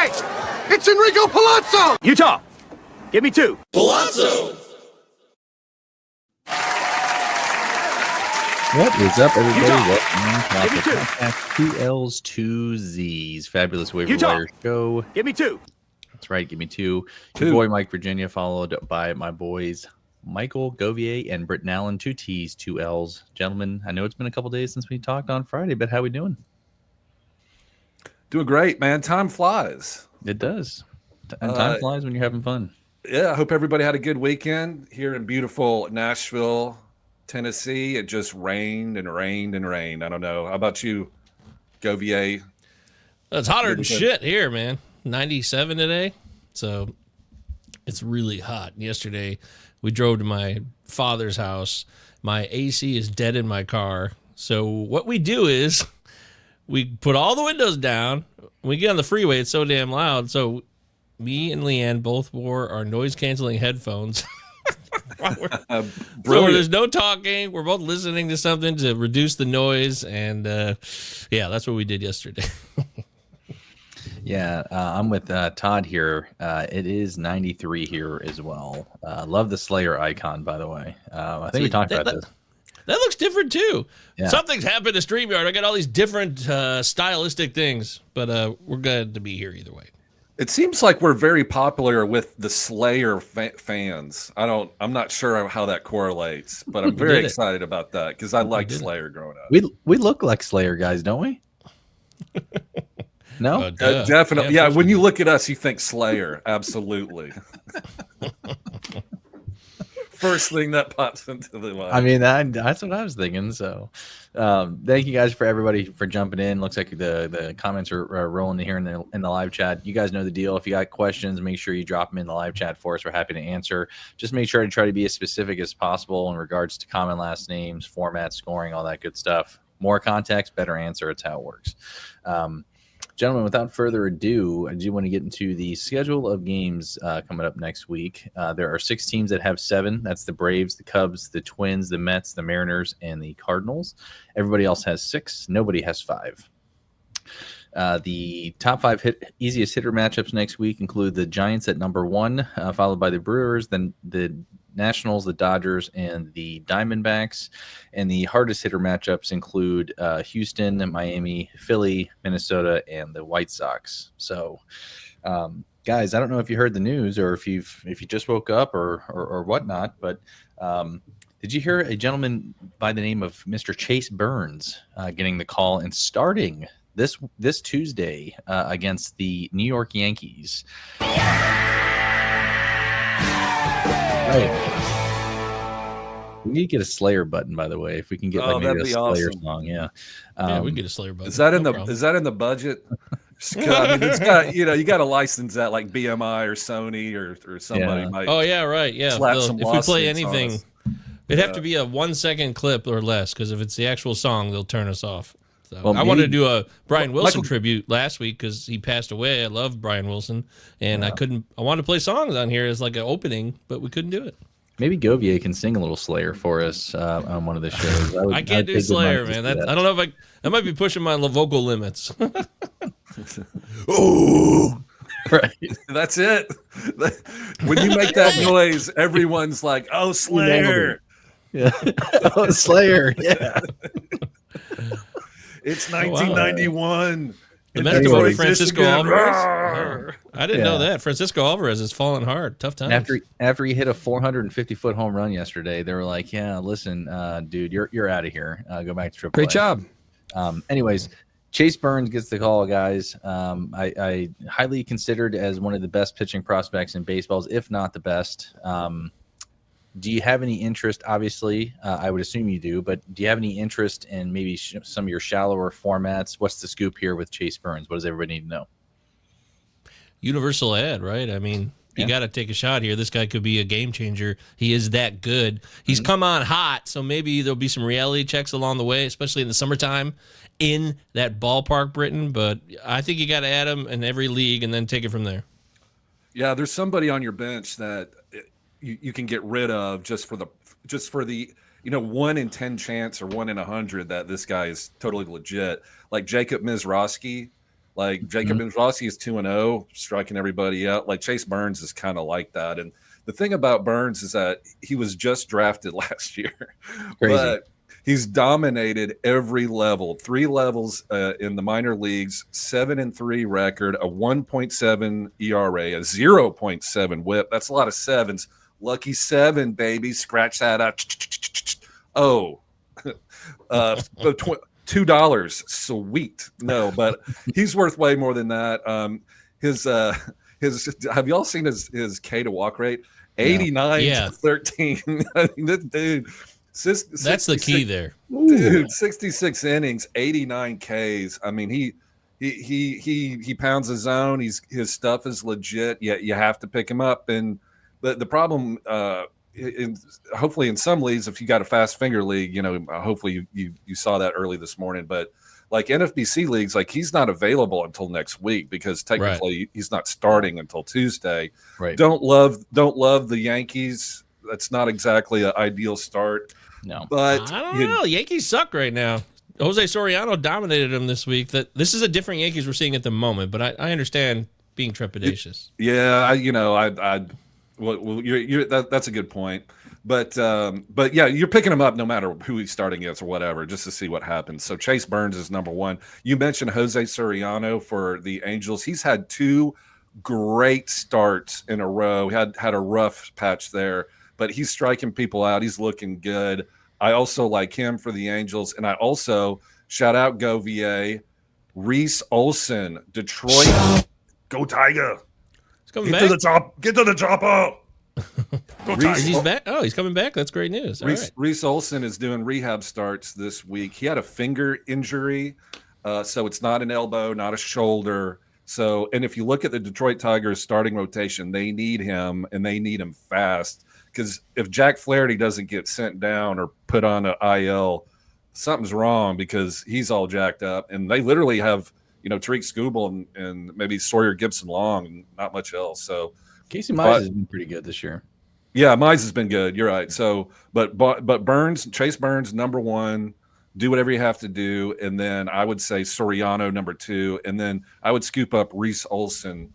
Hey! It's Enrico Pallazzo! Utah, give me 2. Pallazzo! What is up, everybody? Utah. Welcome Give to me the podcast 2 L's, 2 Z's. Faab-Ulous Waiver Utah. Show. Give me 2. That's right, give me 2. Your boy, Mike Virginia, followed by my boys, Michael, Govier, and Britton Allan. 2 T's, 2 L's. Gentlemen, I know it's been a couple days since we talked on Friday, but how we doing? Doing great, man. Time flies. It does. And time flies when you're having fun. Yeah, I hope everybody had a good weekend here in beautiful Nashville, Tennessee. It just rained and rained and rained. I don't know. How about you, Govier? It's hotter than shit here, man. 97 today. So it's really hot. Yesterday, we drove to my father's house. My AC is dead in my car. So what we do is we put all the windows down. We get on the freeway. It's so damn loud. So me and Leanne both wore our noise-canceling headphones. So there's no talking. We're both listening to something to reduce the noise. And, yeah, that's what we did yesterday. Yeah, I'm with Todd here. It is 93 here as well. Love the Slayer icon, by the way. I think we talked about this. That looks different, too. Yeah. Something's happened to StreamYard. I got all these different stylistic things, but we're glad to be here either way. It seems like we're very popular with the Slayer fans. I'm not sure how that correlates, but I'm very excited about that because I liked Slayer growing up. We look like Slayer guys, don't we? No? Definitely. Yeah, when you look at us, you think Slayer. Absolutely. First thing that pops into the mind. I mean, that's what I was thinking. So thank you guys for everybody for jumping in. Looks like the comments are rolling in here in the live chat. You guys know the deal. If you got questions, make sure you drop them in the live chat for us. We're happy to answer. Just make sure to try to be as specific as possible in regards to common last names, format, scoring, all that good stuff. More context, better answer. It's how it works. Gentlemen, without further ado, I do want to get into the schedule of games coming up next week. There are 6 teams that have 7. That's the Braves, the Cubs, the Twins, the Mets, the Mariners, and the Cardinals. Everybody else has 6. Nobody has 5. The top 5 easiest hitter matchups next week include the Giants at number 1, followed by the Brewers, then the Nationals, the Dodgers, and the Diamondbacks. And the hardest hitter matchups include Houston, Miami, Philly, Minnesota, and the White Sox. So, guys, I don't know if you heard the news or if you just woke up or whatnot, but did you hear a gentleman by the name of Mr. Chase Burns getting the call and starting this Tuesday against the New York Yankees? Right. We need to get a Slayer button, by the way. If we can get maybe a Slayer song, yeah. We can get a Slayer button. Is that in the budget? I mean, it's got you got to license that like BMI or Sony or somebody. Yeah. Might Oh yeah, right. Yeah. If we play anything, it'd have to be a 1-second clip or less, because if it's the actual song, they'll turn us off. So I wanted to do a Brian Wilson tribute last week because he passed away. I love Brian Wilson, and I wanted to play songs on here as like an opening, but we couldn't do it. Maybe Govier can sing a little Slayer for us on one of the shows. I can't do Slayer, man. I don't know if I might be pushing my vocal limits. Oh, right. That's it. When you make that noise, everyone's like, "Oh, Slayer!" Yeah. Oh, Slayer. Yeah. It's 1991. The Mexican Francisco Alvarez. I didn't know that. Francisco Alvarez is falling hard. Tough times. After he hit a 450-foot home run yesterday, they were like, "Yeah, listen, dude, you're out of here. Go back to AAA." Great job. Anyways, Chase Burns gets the call, guys. I highly considered as one of the best pitching prospects in baseball, if not the best. Do you have any interest? Obviously, I would assume you do, but do you have any interest in maybe some of your shallower formats? What's the scoop here with Chase Burns? What does everybody need to know? Universal ad, right? I mean, you got to take a shot here. This guy could be a game changer. He is that good. He's come on hot, so maybe there'll be some reality checks along the way, especially in the summertime in that ballpark, Britton. But I think you got to add him in every league and then take it from there. Yeah, there's somebody on your bench that you can get rid of just for the 1 in 10 chance or 1 in 100 that this guy is totally legit. Like Jacob Mizrachi, Like Jacob Rossi is 2-0, striking everybody out. Like Chase Burns is kind of like that. And the thing about Burns is that he was just drafted last year, but he's dominated every level, 3 levels in the minor leagues, 7-3 record, a 1.7 ERA, a 0.7 WHIP. That's a lot of sevens. Lucky 7, baby. Scratch that out. Oh, $2. Sweet. No, but he's worth way more than that. His have y'all seen his K to walk rate? 89 to 13. I mean, this dude. That's the key there. Dude, 66 innings, 89 Ks. I mean, he pounds his zone. His stuff is legit. Yet you have to pick him up. And the problem, hopefully in some leagues, if you got a fast finger league, hopefully you saw that early this morning. But like NFBC leagues, like he's not available until next week because technically he's not starting until Tuesday. Right. Don't love the Yankees. That's not exactly an ideal start. No, but I don't know. Yankees suck right now. Jose Soriano dominated them this week. This is a different Yankees we're seeing at the moment, but I understand being trepidatious. Yeah, that's a good point. But yeah, you're picking him up no matter who he's starting against or whatever, just to see what happens. So Chase Burns is number 1. You mentioned Jose Soriano for the Angels. He's had 2 great starts in a row. He had a rough patch there, but he's striking people out. He's looking good. I also like him for the Angels, and I also shout out Govier, Reese Olson, Detroit. Go Tiger! He's coming back. Get to the chopper. He's back. Oh, he's coming back. That's great news. Reese Olson is doing rehab starts this week. He had a finger injury, so it's not an elbow, not a shoulder. So, and if you look at the Detroit Tigers starting rotation, they need him, and they need him fast. Because if Jack Flaherty doesn't get sent down or put on an IL, something's wrong because he's all jacked up. And they literally have, Tariq Skubal and maybe Sawyer Gibson Long and not much else. So Casey Mize has been pretty good this year. Yeah, Mize has been good. You're right. So, but Chase Burns, number 1. Do whatever you have to do, and then I would say Soriano number 2, and then I would scoop up Reese Olson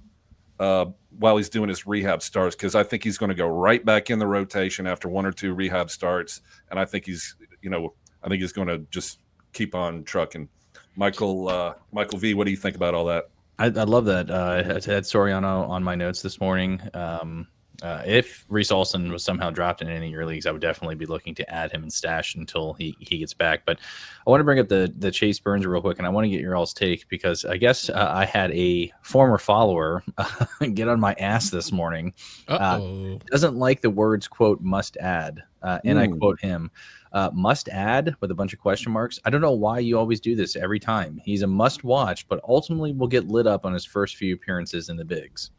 while he's doing his rehab starts because I think he's going to go right back in the rotation after 1 or 2 rehab starts, and I think he's going to just keep on trucking. Michael V, what do you think about all that? I love that. I had Soriano on my notes this morning. If Reese Olson was somehow dropped in any of your leagues, I would definitely be looking to add him and stash until he gets back. But I want to bring up the Chase Burns real quick, and I want to get your all's take because I guess I had a former follower get on my ass this morning. Doesn't like the words, quote, must add. And I quote him, must add with a bunch of question marks. I don't know why you always do this every time. He's a must watch, but ultimately will get lit up on his first few appearances in the bigs.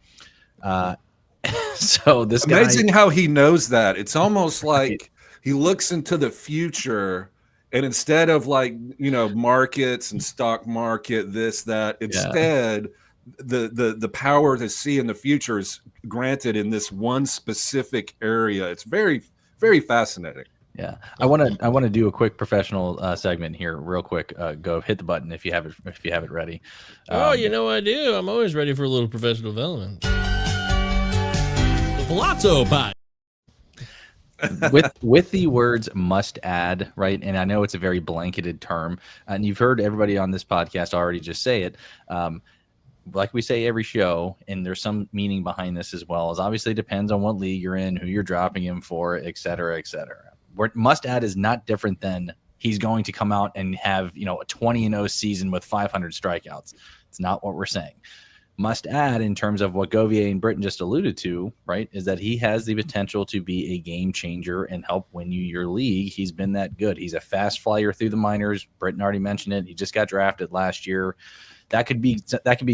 So this guy, amazing how he knows that. It's almost like he looks into the future, and instead of markets and stock market, this, that, instead the power to see in the future is granted in this one specific area. It's very, very fascinating. Yeah, I want to do a quick professional segment here, real quick. Go hit the button if you have it ready. I do. I'm always ready for a little professional development. Pallazzo pot. with the words must add, right? And I know it's a very blanketed term, and you've heard everybody on this podcast already just say it. Like we say every show, and there's some meaning behind this as well. As obviously depends on what league you're in, who you're dropping him for, et cetera, et cetera. Where must add is not different than he's going to come out and have a 20-0 season with 500 strikeouts. It's not what we're saying. Must add in terms of what Govier and Britton just alluded to, right, is that he has the potential to be a game changer and help win you your league. He's been that good. He's a fast flyer through the minors. Britton already mentioned it. He just got drafted last year. That could be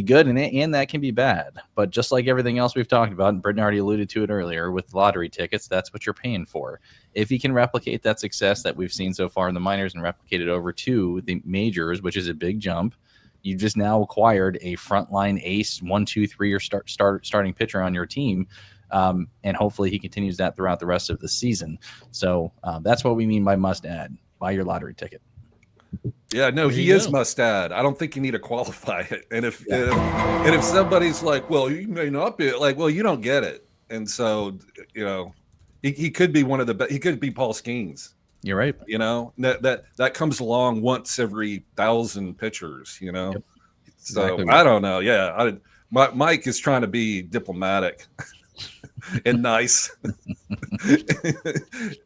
good and that can be bad. But just like everything else we've talked about, and Britton already alluded to it earlier with lottery tickets, that's what you're paying for. If he can replicate that success that we've seen so far in the minors and replicate it over to the majors, which is a big jump, you just now acquired a frontline ace, 1, 2, 3 or starting pitcher on your team, and hopefully he continues that throughout the rest of the season. So that's what we mean by must add. Buy your lottery ticket. Yeah, no, There he you is go. must add. I don't think you need to qualify it. And if somebody's like, well, you may not be like, well, you don't get it. And so, he could be one of the he could be Paul Skeens. You're right. That comes along once every 1,000 pitchers. Yep. So Exactly I right. don't know. Yeah, Mike is trying to be diplomatic and nice.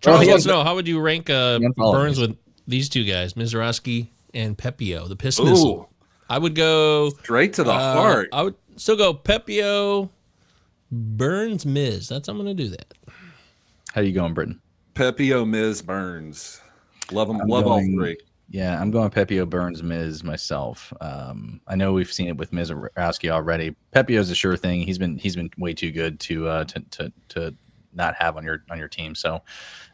Charles he wants has- to know, how would you rank unfollow Burns me. with these two guys, Mizrachi and Pepio, the piss missile? Ooh, I would go straight to the heart. I would still go Pepio, Burns, Miz. I'm going to do that. How you going, Britton? Pepio, Miz, Burns. Love them. I'm Love all going- three. Yeah, I'm going Pepio, Burns, Miz myself. I know we've seen it with Mizrachi already. Pepio's a sure thing. He's been way too good to not have on your team. So,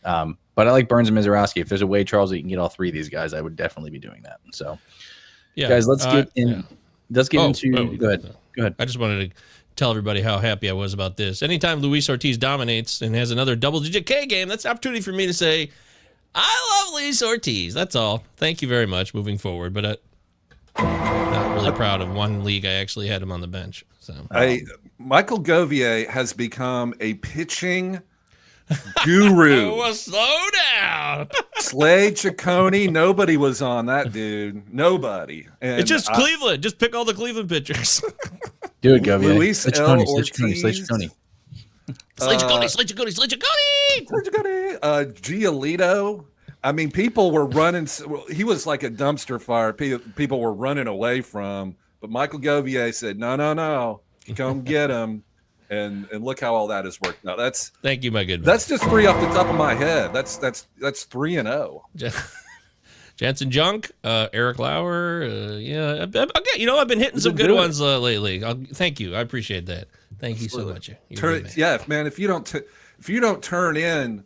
but I like Burns and Mizrachi. If there's a way, Charles, that you can get all three of these guys, I would definitely be doing that. So, Yeah, guys, let's get in. yeah. Let's get into. Go ahead. no. Go ahead. I just wanted to tell everybody how happy I was about this. Anytime Luis Ortiz dominates and has another double-digit K game, that's an opportunity for me to say, I love Luis Ortiz. That's all. Thank you very much moving forward. But I'm not really proud of one league I actually had him on the bench. So Michael Govier has become a pitching guru. Oh, well, slow down. Slade Ciccone, nobody was on that dude. Nobody. And It's just Cleveland. Just pick all the Cleveland pitchers. Do it, Govier. Luis Slade L. Ciccone, Ortiz. Slade Ciccone. Slade Ciccone. Giolito. I mean, people were running. He was like a dumpster fire. People were running away from. But Michael Govier said, "No, come get him." And look how all that has worked out. Thank you, my good man. That's just three off the top of my head. That's 3-0. Jansen Junk, Eric Lauer. Yeah, I've been hitting some good doing ones lately. Thank you. I appreciate that. Thank you so much. You're a good man. Yeah, man. If you don't turn in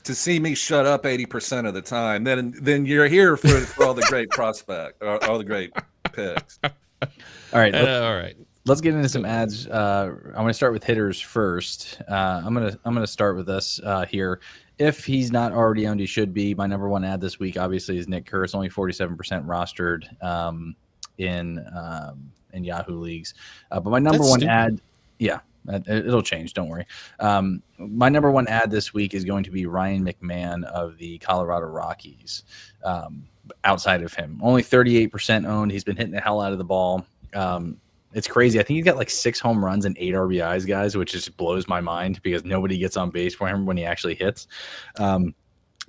to see me shut up 80% of the time, then you're here for all the great prospect, all the great picks. All right. All right. Let's get into some ads. I'm going to start with hitters first. I'm going to start with us here. If he's not already owned, he should be. My number one ad this week, obviously, is Nick Kerr. It's only 47% rostered in Yahoo leagues. But my number That's one stupid. ad, yeah, it'll change. Don't worry. My number one ad this week is going to be Ryan McMahon of the Colorado Rockies. Outside of him, only 38% owned. He's been hitting the hell out of the ball. It's crazy. I think he's got like 6 home runs and 8 RBIs, guys, which just blows my mind because nobody gets on base for him when he actually hits. But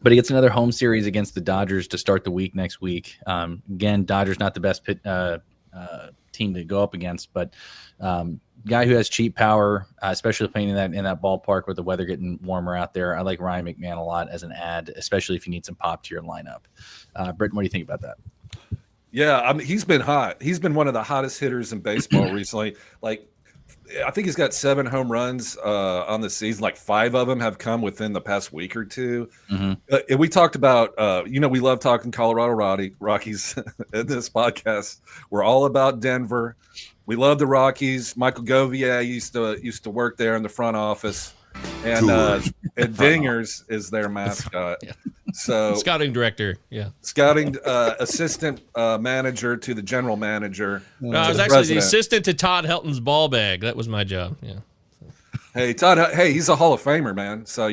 he gets another home series against the Dodgers to start the week next week. Again, Dodgers not the best team to go up against, but guy who has cheap power, especially playing in that ballpark with the weather getting warmer out there. I like Ryan McMahon a lot as an ad, especially if you need some pop to your lineup. Britton, what do you think about that? Yeah, I mean, he's been hot. He's been one of the hottest hitters in baseball recently. Like, I think he's got 7 home runs on the season. Like 5 of them have come within the past week or two. Mm-hmm. And we talked about, we love talking Colorado Rockies in this podcast. We're all about Denver. We love the Rockies. Michael Govier used to work there in the front office, and Dingers is their mascot. Yeah. So Scouting director. Yeah. scouting assistant manager to the general manager. No, I to was the actually the president. assistant to Todd Helton's ball bag. That was my job. Yeah. Hey, Todd. Hey, he's a Hall of Famer, man. So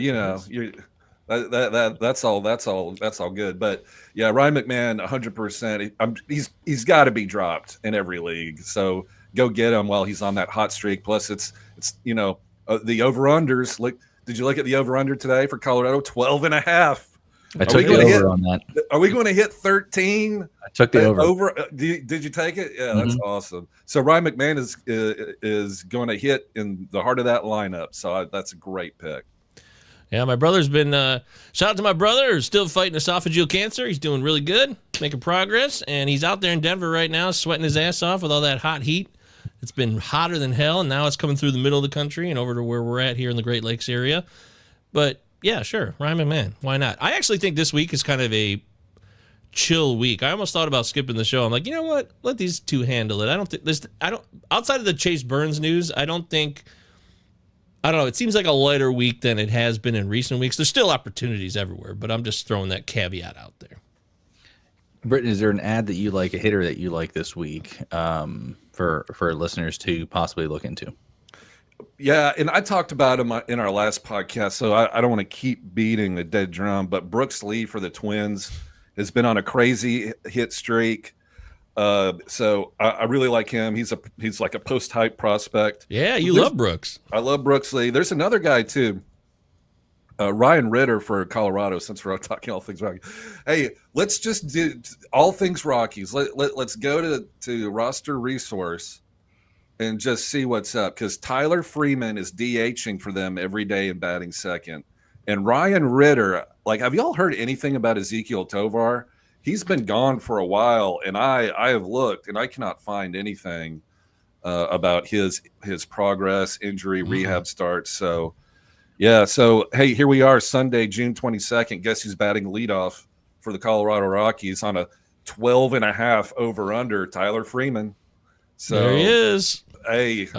that's all good. But yeah, Ryan McMahon, 100%. He's got to be dropped in every league. So go get him while he's on that hot streak. Plus, it's the over unders. Look, did you look at the over under today for Colorado? 12.5. I took the over on that. Are we going to hit 13? I took the over. Did you take it? Yeah, that's awesome. So Ryan McMahon is going to hit in the heart of that lineup. So that's a great pick. Yeah, my brother's been shout out to my brother who's still fighting esophageal cancer. He's doing really good, making progress, and he's out there in Denver right now sweating his ass off with all that hot heat. It's been hotter than hell, and now it's coming through the middle of the country and over to where we're at here in the Great Lakes area. But yeah, sure, Ryan McMahon, why not? I actually think this week is kind of a chill week. I almost thought about skipping the show. I'm like, you know what? Let these two handle it. I don't outside of the Chase Burns news, I don't know. It seems like a lighter week than it has been in recent weeks. There's still opportunities everywhere, but I'm just throwing that caveat out there. Britton, is there an ad that you like, a hitter that you like this week for listeners to possibly look into? Yeah, and I talked about him in our last podcast, so I don't want to keep beating the dead drum, but Brooks Lee for the Twins has been on a crazy hit streak. So I really like him. He's like a post-hype prospect. Yeah, you love Brooks. I love Brooks Lee. There's another guy too. Ryan Ritter for Colorado, since we're talking all things Rockies. Hey, let's just do all things Rockies. Let's go to roster resource and just see what's up, because Tyler Freeman is DHing for them every day and batting second. And Ryan Ritter, like, have y'all heard anything about Ezekiel Tovar? He's been gone for a while, and I have looked, and I cannot find anything about his progress, injury, rehab starts. So, yeah. So, hey, here we are, Sunday, June 22nd. Guess who's batting leadoff for the Colorado Rockies on a 12.5 over/under? Tyler Freeman. So there he is. Hey,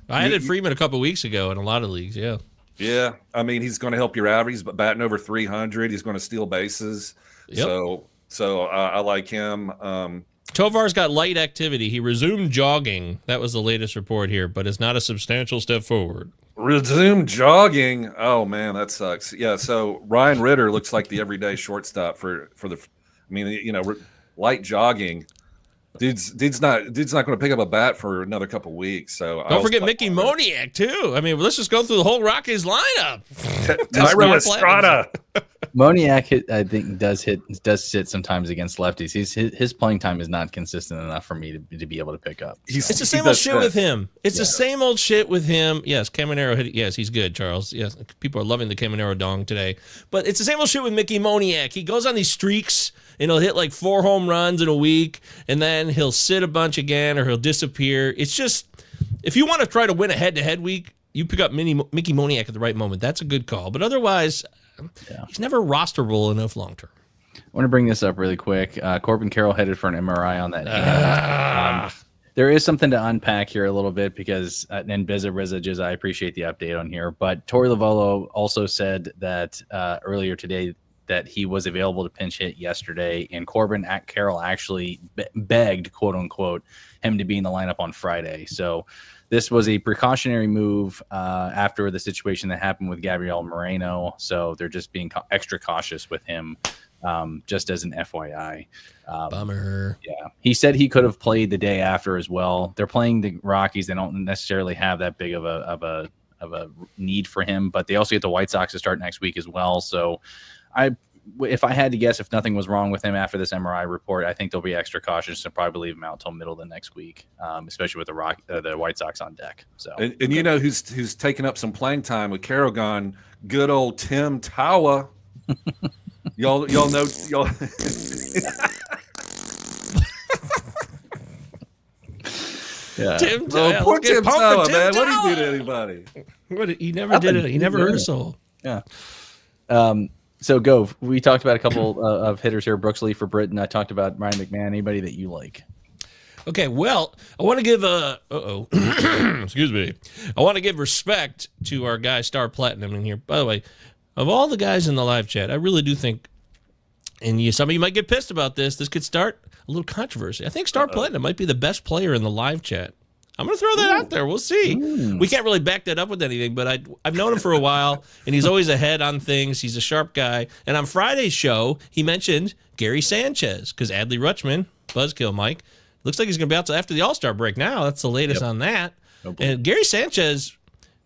I added Freeman a couple weeks ago in a lot of leagues. Yeah. Yeah. I mean, he's going to help your average, but batting over 300, he's going to steal bases. Yep. So I like him. Tovar's got light activity. He resumed jogging. That was the latest report here, but it's not a substantial step forward. Resume jogging. Oh man, that sucks. Yeah. So Ryan Ritter looks like the everyday shortstop for the. I mean, light jogging. Dude's not going to pick up a bat for another couple weeks. So don't forget Mickey Moniak too. I mean, let's just go through the whole Rockies lineup. Tyro Estrada. Moniak, I think, does sit sometimes against lefties. His playing time is not consistent enough for me to be able to pick up. It's the same old shit with him. It's the same old shit with him. Yes, Caminero hit. Yes, he's good, Charles. Yes, people are loving the Caminero dong today. But it's the same old shit with Mickey Moniak. He goes on these streaks and he'll hit like 4 home runs in a week, and then he'll sit a bunch again, or he'll disappear. It's just, if you want to try to win a head-to-head week, you pick up Mickey Moniak at the right moment. That's a good call. But otherwise, he's never rosterable enough long-term. I want to bring this up really quick. Corbin Carroll headed for an MRI on that hand. There is something to unpack here a little bit, because, and Jizza, I appreciate the update on here, but Torey Lovullo also said that earlier today that he was available to pinch hit yesterday, and Corbin Carroll actually begged, quote unquote, him to be in the lineup on Friday. So this was a precautionary move after the situation that happened with Gabriel Moreno. So they're just being extra cautious with him, just as an FYI. Bummer. Yeah, he said he could have played the day after as well. They're playing the Rockies. They don't necessarily have that big of a need for him, but they also get the White Sox to start next week as well. So if I had to guess, if nothing was wrong with him after this MRI report, I think they'll be extra cautious and probably leave him out until middle of the next week, especially with the White Sox on deck. So, and you know who's taking up some playing time with Carroll gone? Good old Tim Tawa. y'all know y'all. Yeah. Tim Poor Tim Tawa, man. What did he do to anybody? He never did it. He never hurt a soul. Yeah. So, Gove, we talked about a couple of hitters here. Brooks Lee for Britton. I talked about Ryan McMahon. Anybody that you like? Okay, well, I want to give excuse me. I want to give respect to our guy Star Platinum in here. By the way, of all the guys in the live chat, I really do think, and some of you might get pissed about this, this could start a little controversy. I think Star Platinum might be the best player in the live chat. I'm going to throw that out there. We'll see. We can't really back that up with anything, but I've known him for a while, and he's always ahead on things. He's a sharp guy. And on Friday's show, he mentioned Gary Sanchez, because Adley Rutschman, Buzzkill Mike, looks like he's going to be out after the All-Star break now. That's the latest on that. And Gary Sanchez,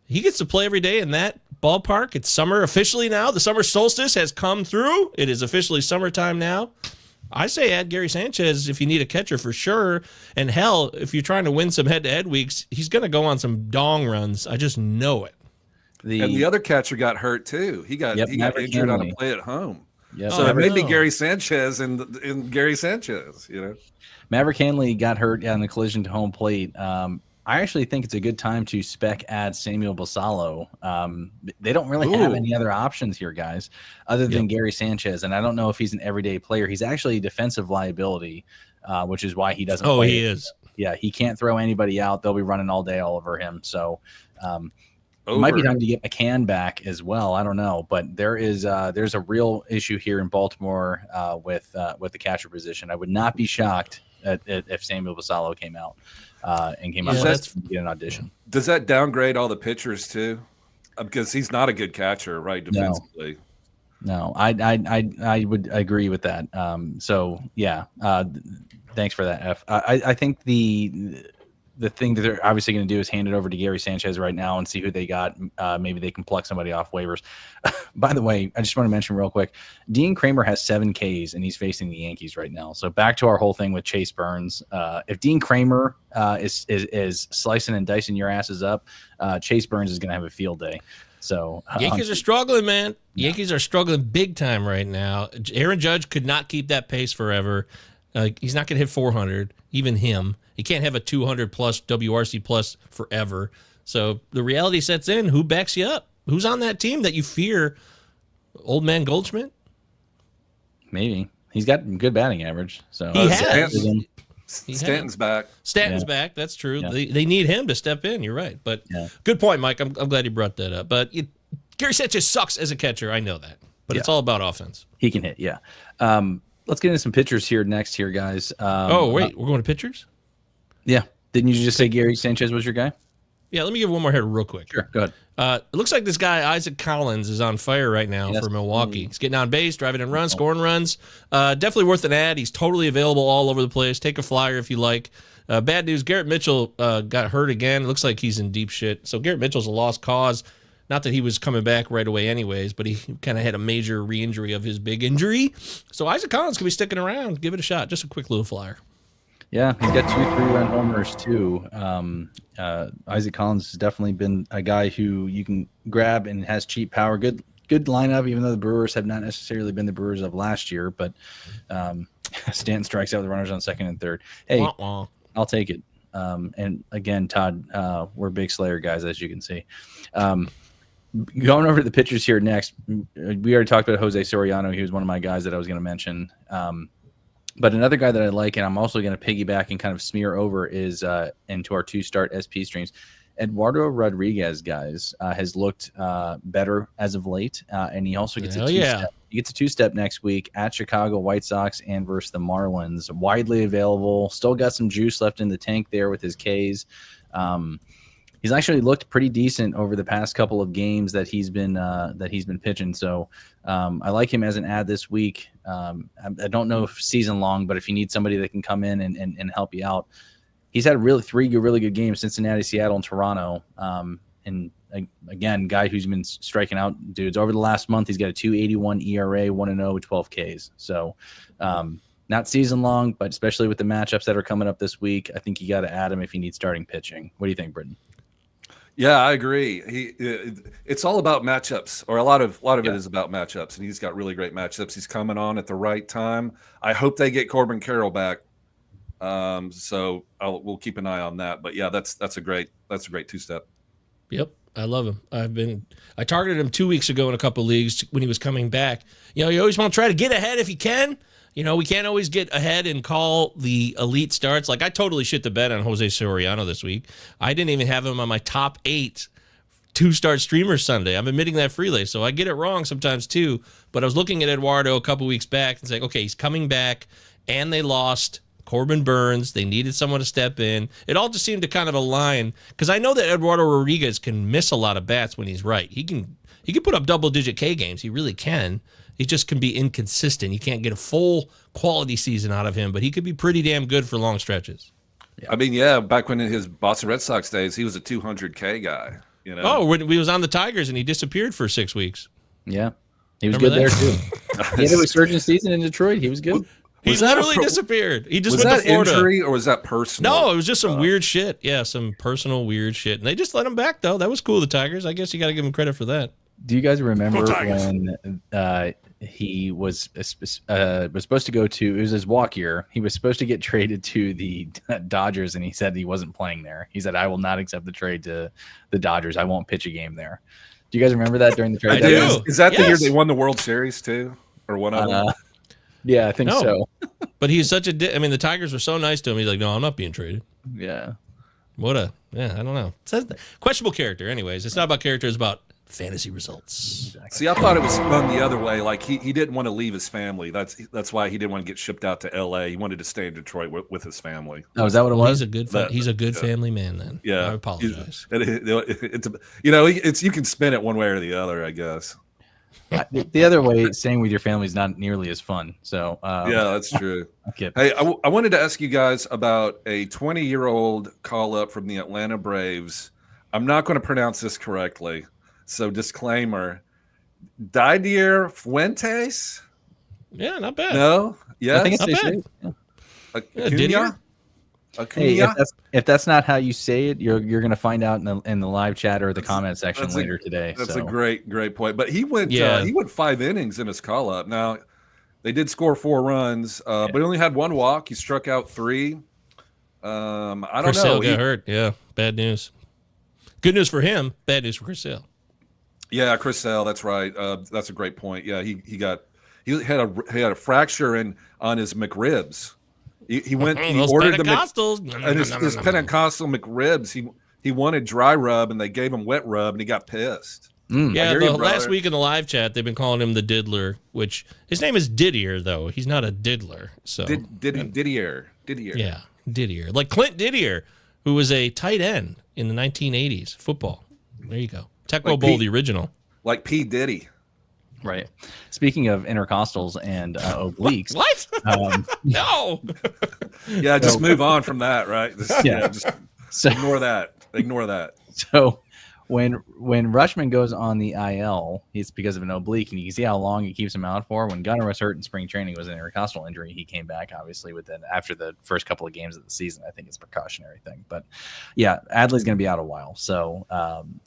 he gets to play every day in that ballpark. It's summer officially now. The summer solstice has come through. It is officially summertime now. I say add Gary Sanchez if you need a catcher for sure. And hell, if you're trying to win some head-to-head weeks, he's going to go on some dong runs. I just know it. And the other catcher got hurt too. He got injured on a play at home. Yep. So it may be Gary Sanchez and Gary Sanchez, Maverick Hanley got hurt on the collision to home plate. I actually think it's a good time to spec add Samuel Basallo. They don't really have any other options here, guys, other than Gary Sanchez. And I don't know if he's an everyday player. He's actually a defensive liability, which is why he doesn't play. Oh, he is. Yeah, he can't throw anybody out. They'll be running all day all over him. So It might be time to get McCann back as well. I don't know, but there's a real issue here in Baltimore with the catcher position. I would not be shocked if Samuel Basallo came out and came out to get an audition. Does that downgrade all the pitchers too? Because he's not a good catcher, right? Defensively. No, I would agree with that. So yeah, thanks for that, F. I think the thing that they're obviously going to do is hand it over to Gary Sanchez right now and see who they got. Maybe they can pluck somebody off waivers. By the way, I just want to mention real quick, Dean Kramer has 7 Ks and he's facing the Yankees right now. So back to our whole thing with Chase Burns. If Dean Kramer is slicing and dicing your asses up, Chase Burns is going to have a field day. So Yankees are struggling, man. Yankees are struggling big time right now. Aaron Judge could not keep that pace forever. He's not going to hit 400, even him. He can't have a 200 plus WRC plus forever. So the reality sets in. Who backs you up? Who's on that team that you fear? Old man Goldschmidt? Maybe. He's got good batting average. So he has. Stanton's back. Stanton's back. That's true. Yeah. They need him to step in. You're right. But good point, Mike. I'm glad you brought that up. But Gary Sanchez sucks as a catcher. I know that. But it's all about offense. He can hit, yeah. Let's get into some pitchers here next here, guys. We're going to pitchers? Yeah. Didn't you just say Gary Sanchez was your guy? Yeah, let me give one more here real quick. Sure, go ahead. It looks like this guy, Isaac Collins, is on fire right now for Milwaukee. He's getting on base, driving in runs, scoring runs. Definitely worth an ad. He's totally available all over the place. Take a flyer if you like. Bad news, Garrett Mitchell got hurt again. It looks like he's in deep shit. So Garrett Mitchell's a lost cause. Not that he was coming back right away anyways, but he kind of had a major re-injury of his big injury. So Isaac Collins could be sticking around. Give it a shot. Just a quick little flyer. Yeah, he's got 2 3-run homers too. Isaac Collins has definitely been a guy who you can grab and has cheap power. Good lineup, even though the Brewers have not necessarily been the Brewers of last year. But Stanton strikes out with runners on second and third. Hey, I'll take it. And again, Todd, we're big Slayer guys, as you can see. Going over to the pitchers here next, we already talked about Jose Soriano. He was one of my guys that I was going to mention. But another guy that I like, and I'm also going to piggyback and kind of smear over, is into our 2-start SP streams. Eduardo Rodriguez, guys, has looked better as of late, and he also gets a 2-step. He gets a 2-step next week at Chicago White Sox and versus the Marlins. Widely available, still got some juice left in the tank there with his Ks. He's actually looked pretty decent over the past couple of games that he's been pitching. So I like him as an ad this week. I don't know if season long, but if you need somebody that can come in and help you out, he's had 3 really good games: Cincinnati, Seattle, and Toronto. And again, guy who's been striking out dudes over the last month. He's got a 2.81 ERA, 1-0, 12 Ks. So not season long, but especially with the matchups that are coming up this week, I think you got to add him if you need starting pitching. What do you think, Britton? Yeah, I agree. It's all about matchups, or a lot of it is about matchups, and he's got really great matchups. He's coming on at the right time. I hope they get Corbin Carroll back. So we'll keep an eye on that. But yeah, that's a great 2-step. Yep, I love him. I targeted him 2 weeks ago in a couple of leagues when he was coming back. You always want to try to get ahead if you can. We can't always get ahead and call the elite starts. Like, I totally shit the bed on Jose Soriano this week. I didn't even have him on my top 8 2-start streamers Sunday. I'm admitting that freely, so I get it wrong sometimes too. But I was looking at Eduardo a couple weeks back and saying, okay, he's coming back, and they lost Corbin Burns. They needed someone to step in. It all just seemed to kind of align, because I know that Eduardo Rodriguez can miss a lot of bats when he's right. He can put up double-digit K games. He really can. He just can be inconsistent. You can't get a full quality season out of him, but he could be pretty damn good for long stretches. I mean, back when in his Boston Red Sox days, he was a 200K guy. Oh, when he was on the Tigers and he disappeared for 6 weeks. Yeah, he was good there too. He had a resurgent season in Detroit. He was good. He literally disappeared. He just went to Florida. Injury, or was that personal? No, it was just some weird shit. Yeah, some personal weird shit. And they just let him back, though. That was cool, the Tigers. I guess you got to give him credit for that. Do you guys remember when he was supposed to go to, it was his walk year, he was supposed to get traded to the Dodgers, and he said he wasn't playing there. He said, I will not accept the trade to the Dodgers. I won't pitch a game there. Do you guys remember that during the trade? I do. Is that the year they won the World Series too? Or one of them? Yeah, I think so. But he's such the Tigers were so nice to him. He's like, no, I'm not being traded. Yeah. I don't know. Questionable character. Anyways, it's not about character. It's about fantasy results. See, I thought it was spun the other way. Like he didn't want to leave his family. That's why he didn't want to get shipped out to L.A. He wanted to stay in Detroit with his family. Oh, is that what it was? He's a good family man. Then Yeah, I apologize. It's you can spin it one way or the other, I guess. The other way, staying with your family is not nearly as fun. So yeah, that's true. Okay. Hey, I wanted to ask you guys about a 20-year-old call up from the Atlanta Braves. I'm not going to pronounce this correctly. So disclaimer, Didier Fuentes? Yeah, not bad. No? Yes? I think it's not bad. Acuna? Didier? Hey, Acuna? if that's not how you say it, you're going to find out in the live chat or the comment section later today. That's a great point. But he went 5 innings in his call up. Now, they did score 4 runs, but he only had 1 walk. He struck out 3. I don't Chris know. Sale got hurt. Yeah, bad news. Good news for him. Bad news for Chris Sale. Yeah, Chris Sale. That's right. That's a great point. Yeah, he had a fracture on his McRibs. He went. He ordered Pentecostals. And his Pentecostal McRibs. He wanted dry rub, and they gave him wet rub, and he got pissed. Yeah, last week in the live chat, they've been calling him the Diddler, which his name is Didier, though. He's not a diddler. So Didier. Yeah, Didier. Like Clint Didier, who was a tight end in the 1980s football. There you go. Tecmo Bowl, the original. Like P. Diddy. Right. Speaking of intercostals and obliques. What? No. Yeah, just move on from that, right? Just ignore that. Ignore that. So when Rushman goes on the IL, it's because of an oblique, and you can see how long it keeps him out for. When Gunnar was hurt in spring training, it was an intercostal injury. He came back, obviously, after the first couple of games of the season. I think it's a precautionary thing. But, yeah, Adley's going to be out a while. So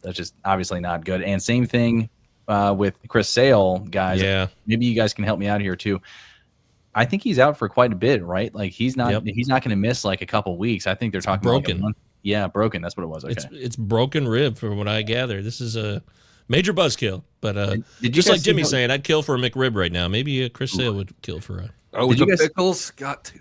that's just obviously not good. And same thing with Chris Sale, guys. Yeah. Maybe you guys can help me out here, too. I think he's out for quite a bit, right? Like, he's not going to miss, like, a couple weeks. I think they're talking broken. Like a month. Yeah, broken. That's what it was. Okay. It's broken rib, from what I gather. This is a major buzzkill. But just like Jimmy's saying, I'd kill for a McRib right now. Maybe Chris Sale would kill for a. Oh, with the pickles, got to.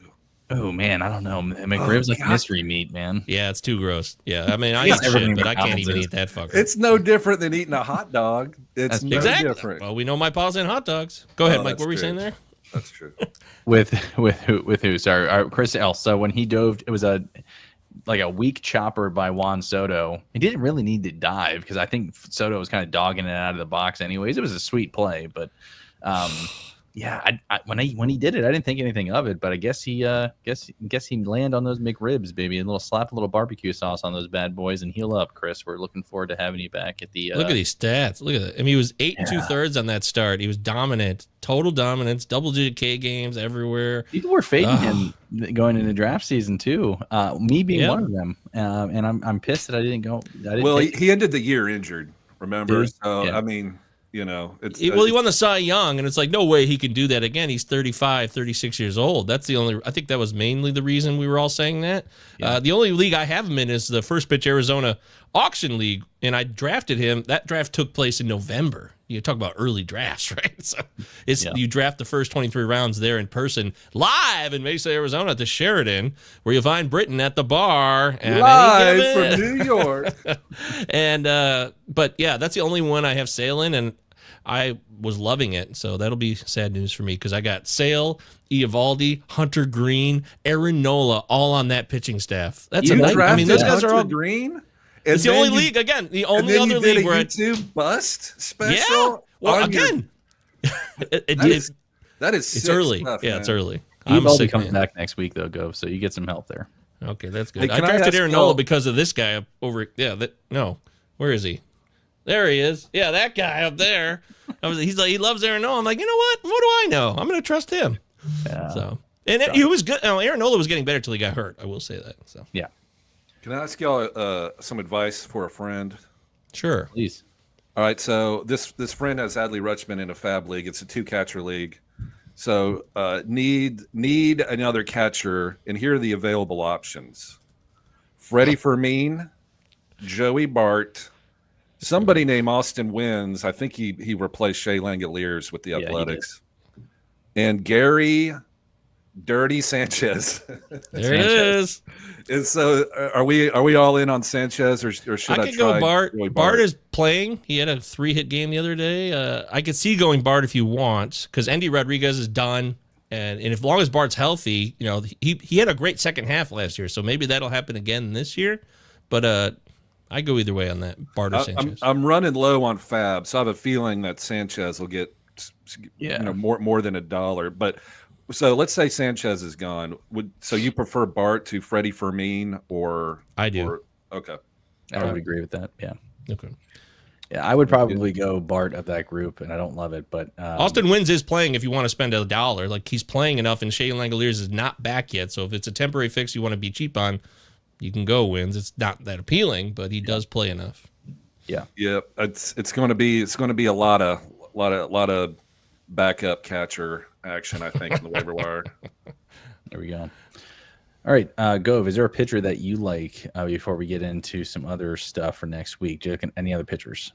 Oh man, I don't know. McRib's like mystery meat, man. Yeah, it's too gross. Yeah, I mean, I eat shit, but I can't even eat that fucker. It's no different than eating a hot dog. It's no different. Well, we know my paws in hot dogs. Go ahead, Mike. What were we saying there? That's true. with who? Sorry, Chris L. So when he dove, it was a weak chopper by Juan Soto. He didn't really need to dive because I think Soto was kind of dogging it out of the box anyways. It was a sweet play, but yeah, when he did it, I didn't think anything of it, but I guess he land on those McRibs, baby, and slap a little barbecue sauce on those bad boys and heal up, Chris. We're looking forward to having you back at the. Look at these stats. Look at that. I mean, he was 8 2/3 on that start. He was dominant, total dominance, double-digit K games everywhere. People were fading him going into draft season too. Me being one of them, and I'm pissed that I didn't go. He ended the year injured. Remember, I mean. You know, he won the Cy Young, and it's like, no way he can do that again. He's 35, 36 years old. That's the only, I think that was mainly the reason we were all saying that. Yeah. The only league I have him in is the First Pitch Arizona Auction League, and I drafted him. That draft took place in November. You talk about early drafts, right? So you draft the first 23 rounds there in person, live in Mesa, Arizona at the Sheridan, where you'll find Britton at the bar. Live from New York. And, but yeah, that's the only one I have Sale in, and I was loving it. So that'll be sad news for me because I got Sale, Eovaldi, Hunter Green, Aaron Nola, all on that pitching staff. That's a nightmare. I mean, those guys are all green. It's the only league, again, the only other league where YouTube bust special. Yeah. Well, again, it's early. Stuff, yeah, man. It's early. Eovaldi comes back next week though, Gov. So you get some help there. Okay, that's good. Hey, I drafted Aaron Nola because of this guy up over. Yeah, where is he? There he is. Yeah, that guy up there. He's like, he loves Aaron Nola. I'm like, you know what? What do I know? I'm going to trust him. Yeah. So, and he was good. Aaron Nola was getting better till he got hurt. I will say that. So yeah. Can I ask y'all some advice for a friend? Sure, please. All right. So this friend has Adley Rutschman in a Fab league. It's a 2-catcher league. So need another catcher, and here are the available options: Freddie Fermin, Joey Bart. Somebody named Austin Wins. I think he replaced Shea Langoliers with the Athletics. And Gary Dirty Sanchez. There it is. And so, are we all in on Sanchez, or should I could try go Bart. Joey Bart is playing. He had a 3-hit game the other day. I could see going Bart if you want, because Andy Rodriguez is done, and as long as Bart's healthy, he had a great second half last year, so maybe that'll happen again this year. But I go either way on that, Bart or Sanchez. I'm running low on Fab, so I have a feeling that Sanchez will get more than $1. But so let's say Sanchez is gone. So you prefer Bart to Freddie Fermin, or I do? Okay, I would agree with that. Yeah. Okay. Yeah, I would probably go Bart of that group, and I don't love it, but Austin Wins is playing if you want to spend $1. Like, he's playing enough, and Shea Langoliers is not back yet. So if it's a temporary fix you want to be cheap on, you can go Wins. It's not that appealing, but he does play enough. Yeah. It's going to be a lot of backup catcher action, I think, in the waiver wire. There we go. All right, Gove, is there a pitcher that you like before we get into some other stuff for next week? Do you have any other pitchers?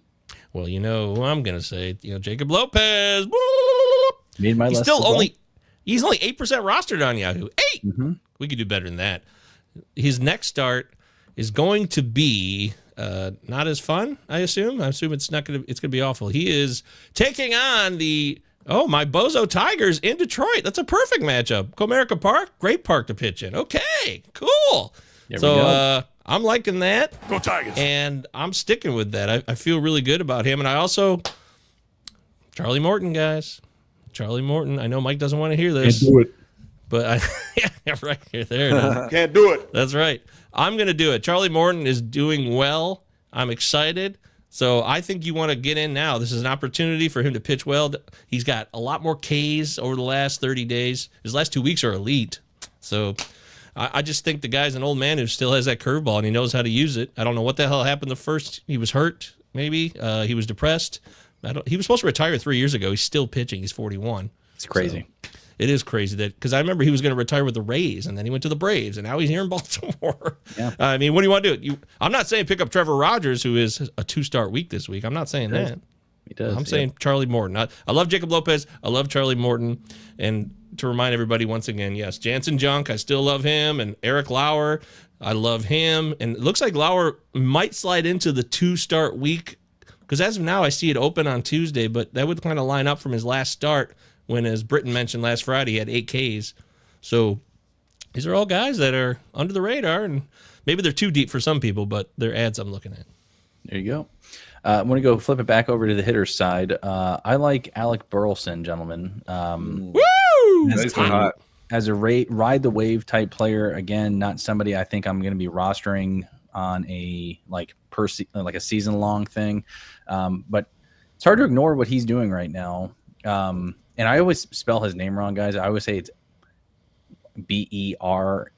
Well, who I'm going to say, Jacob Lopez. Made my list. He's only 8% rostered on Yahoo. 8. Mm-hmm. We could do better than that. His next start is going to be not as fun, I assume. I assume it's going to be awful. He is taking on my Bozo Tigers in Detroit. That's a perfect matchup. Comerica Park, great park to pitch in. Okay, cool. I'm liking that. Go Tigers. And I'm sticking with that. I feel really good about him. And I also, Charlie Morton, guys. Charlie Morton. I know Mike doesn't want to hear this. Can't do it. But right here, there it is. Can't do it. That's right. I'm going to do it. Charlie Morton is doing well. I'm excited. So I think you want to get in now. This is an opportunity for him to pitch well. He's got a lot more Ks over the last 30 days. His last 2 weeks are elite. So I just think the guy's an old man who still has that curveball, and he knows how to use it. I don't know what the hell happened the first. He was hurt, maybe. He was depressed. He was supposed to retire 3 years ago. He's still pitching. He's 41. It's crazy. So it is crazy because I remember he was going to retire with the Rays, and then he went to the Braves, and now he's here in Baltimore. Yeah. I mean, what do you want to do? I'm not saying pick up Trevor Rogers, who is a 2-start week this week. I'm not saying that. He does. I'm saying Charlie Morton. I love Jacob Lopez. I love Charlie Morton. And to remind everybody once again, yes, Jansen Junk, I still love him. And Eric Lauer, I love him. And it looks like Lauer might slide into the 2-start week, because as of now, I see it open on Tuesday, but that would kind of line up from his last start when, as Britton mentioned last Friday, he had 8 Ks. So these are all guys that are under the radar, and maybe they're too deep for some people, but they're ads I'm looking at. There you go. I'm going to go flip it back over to the hitter's side. I like Alec Burleson, gentlemen. Woo! As a ride the wave type player, again, not somebody I think I'm going to be rostering on a like a season long thing. But it's hard to ignore what he's doing right now. And I always spell his name wrong, guys. I always say it's B-E-R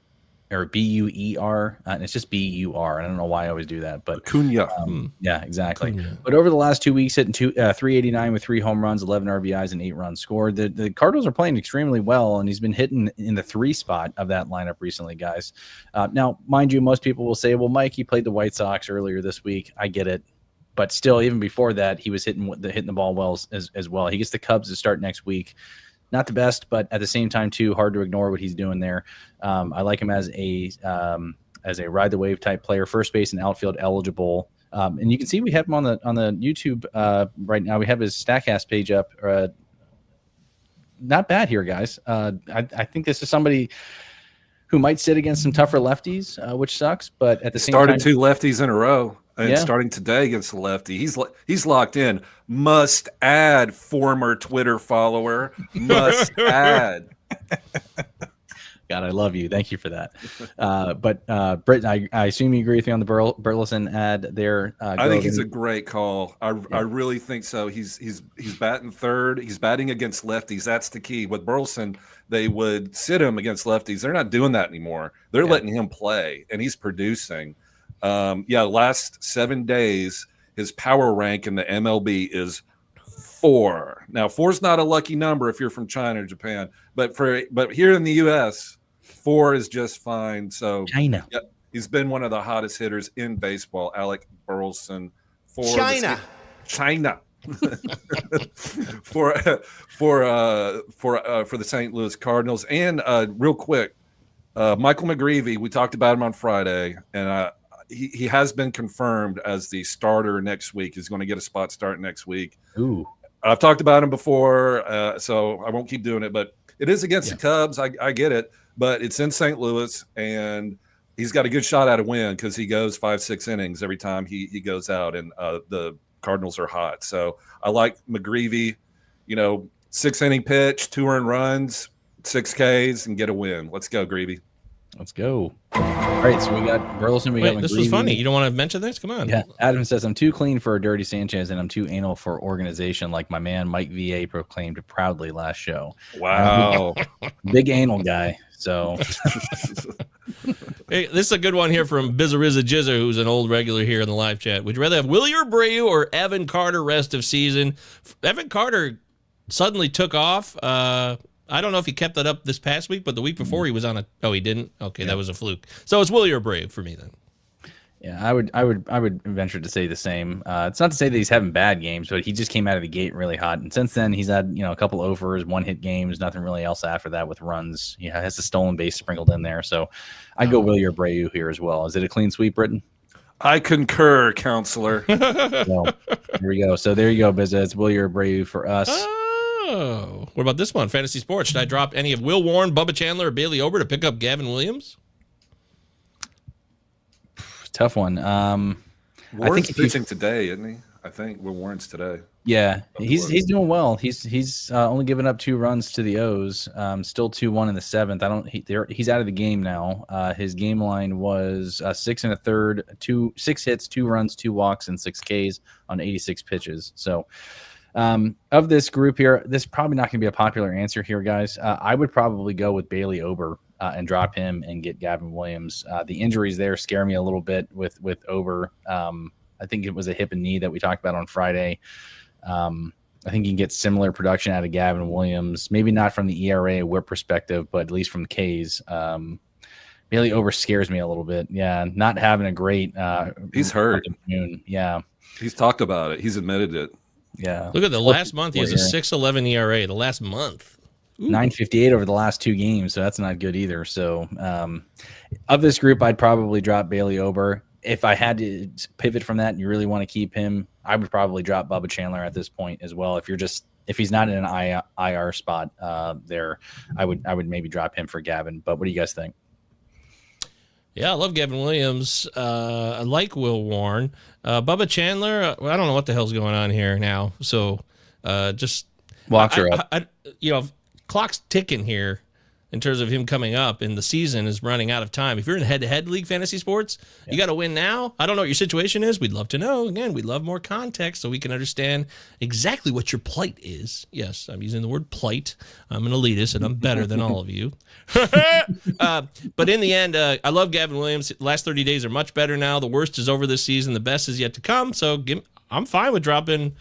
or B-U-E-R, and it's just B-U-R. I don't know why I always do that, but Cunha. Yeah, exactly. Cunha. But over the last 2 weeks, hitting 389 with 3 home runs, 11 RBIs, and 8 runs scored. The Cardinals are playing extremely well, and he's been hitting in the 3 spot of that lineup recently, guys. Now, mind you, most people will say, well, Mike, he played the White Sox earlier this week. I get it. But still, even before that, he was hitting the ball well as well. He gets the Cubs to start next week. Not the best, but at the same time, too, hard to ignore what he's doing there. I like him as a ride the wave type player, first base and outfield eligible. And you can see we have him on the YouTube right now. We have his Statcast page up. Not bad here, guys. I think this is somebody who might sit against some tougher lefties, which sucks. But at the same time, started 2 lefties in a row. And starting today against the lefty, he's locked in. Must add former Twitter follower. Must add. God, I love you. Thank you for that. But Britton, I assume you agree with me on the Burleson ad there. I think he's a great call. I really think so. He's batting third. He's batting against lefties. That's the key. With Burleson, they would sit him against lefties. They're not doing that anymore. They're letting him play, and he's producing. Last 7 days, his power rank in the MLB is 4. Now, 4 is not a lucky number if you're from China or Japan, but here in the U.S., 4 is just fine. So China, he's been one of the hottest hitters in baseball. Alec Burleson for China. China. for the St. Louis Cardinals. And real quick, Michael McGreevy, we talked about him on Friday, and he has been confirmed as the starter next week. He's going to get a spot start next week. Ooh. I've talked about him before, so I won't keep doing it, but it is against the Cubs. I get it, but it's in St. Louis, and he's got a good shot at a win because he goes 5-6 innings every time he goes out, and the Cardinals are hot. So I like McGreevy, 6-inning pitch, 2 earned runs, 6 Ks, and get a win. Let's go, Greevy. Let's go. All right, so we got Burleson. We got McGreevy. This was funny. You don't want to mention this? Come on. Yeah. Adam says, I'm too clean for a dirty Sanchez, and I'm too anal for organization, like my man Mike VA proclaimed proudly last show. Wow. Big anal guy. So hey, this is a good one here from Bizariza Jizzer, who's an old regular here in the live chat. Would you rather have Willie Abreu or Evan Carter rest of season? Evan Carter suddenly took off. I don't know if he kept that up this past week, but the week before he was on a. Oh, he didn't. Okay, that was a fluke. So it's Willie Abreu for me then. Yeah, I would venture to say the same. It's not to say that he's having bad games, but he just came out of the gate really hot, and since then he's had a couple overs, 1-hit games, nothing really else after that with runs. He has a stolen base sprinkled in there, so I'd go Willie Abreu here as well. Is it a clean sweep, Britton? I concur, counselor. Well, here we go. So there you go, Bizza. It's Willie Abreu for us. Oh, what about this one? Fantasy Sports. Should I drop any of Will Warren, Bubba Chandler, or Bailey Ober to pick up Gavin Williams? Tough one. Warren's I think pitching today, isn't he? I think Warren's today. Yeah, he's doing well. He's only given up 2 runs to the O's. Still 2-1 in the 7th. He's out of the game now. His game line was 6 1/3, 6 hits, 2 runs, 2 walks, and 6 Ks on 86 pitches. So. Of this group here, this is probably not going to be a popular answer here, guys. I would probably go with Bailey Ober and drop him and get Gavin Williams. The injuries there scare me a little bit with Ober. I think it was a hip and knee that we talked about on Friday. I think you can get similar production out of Gavin Williams, maybe not from the ERA whip perspective, but at least from Ks. Bailey Ober scares me a little bit. Yeah, not having a great he's hurt. Yeah. He's talked about it. He's admitted it. Yeah. Look at the last month. He has a 6.11 ERA. The last month. 9.58 over the last 2 games, so that's not good either. So, of this group, I'd probably drop Bailey Ober. If I had to pivot from that and you really want to keep him, I would probably drop Bubba Chandler at this point as well. If he's not in an IR spot there, I would maybe drop him for Gavin. But what do you guys think? Yeah, I love Gavin Williams. I like Will Warren. Bubba Chandler, I don't know what the hell's going on here now. So just walks her up. Clock's ticking here in terms of him coming up, and the season is running out of time. If you're in head-to-head league fantasy sports, you got to win now. I don't know what your situation is. We'd love to know. Again, we'd love more context so we can understand exactly what your plight is. Yes, I'm using the word plight. I'm an elitist, and I'm better than all of you. But in the end, I love Gavin Williams. The last 30 days are much better now. The worst is over this season. The best is yet to come. So I'm fine with dropping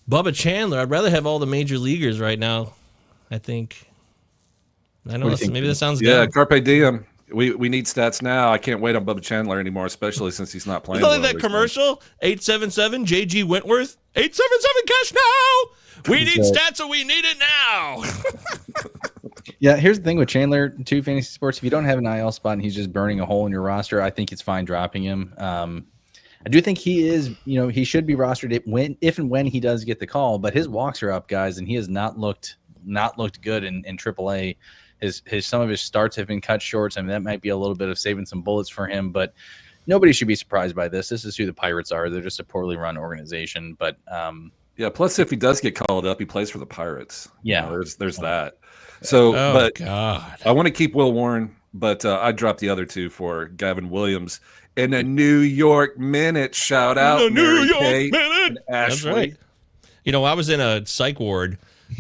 Bubba Chandler. I'd rather have all the major leaguers right now, I think. I know maybe that sounds good. Yeah, Carpe Diem. We need stats now. I can't wait on Bubba Chandler anymore, especially since he's not playing. It's like that commercial, 877 JG Wentworth, 877 cash now. We need stats and we need it now. Yeah, here's the thing with Chandler, too, fantasy sports. If you don't have an IL spot and he's just burning a hole in your roster, I think it's fine dropping him. I do think he is, he should be rostered if and when he does get the call, but his walks are up, guys, and he has not looked good in AAA. Some of his starts have been cut short. So, I mean, that might be a little bit of saving some bullets for him, but nobody should be surprised by this. This is who the Pirates are. They're just a poorly run organization. But yeah, plus if he does get called up, he plays for the Pirates. Yeah, there's that. So, but God, I want to keep Will Warren, but I dropped the other 2 for Gavin Williams in a New York Minute. Shout out, the New Mary York Kate Minute. and Ashley. That's right. I was in a psych ward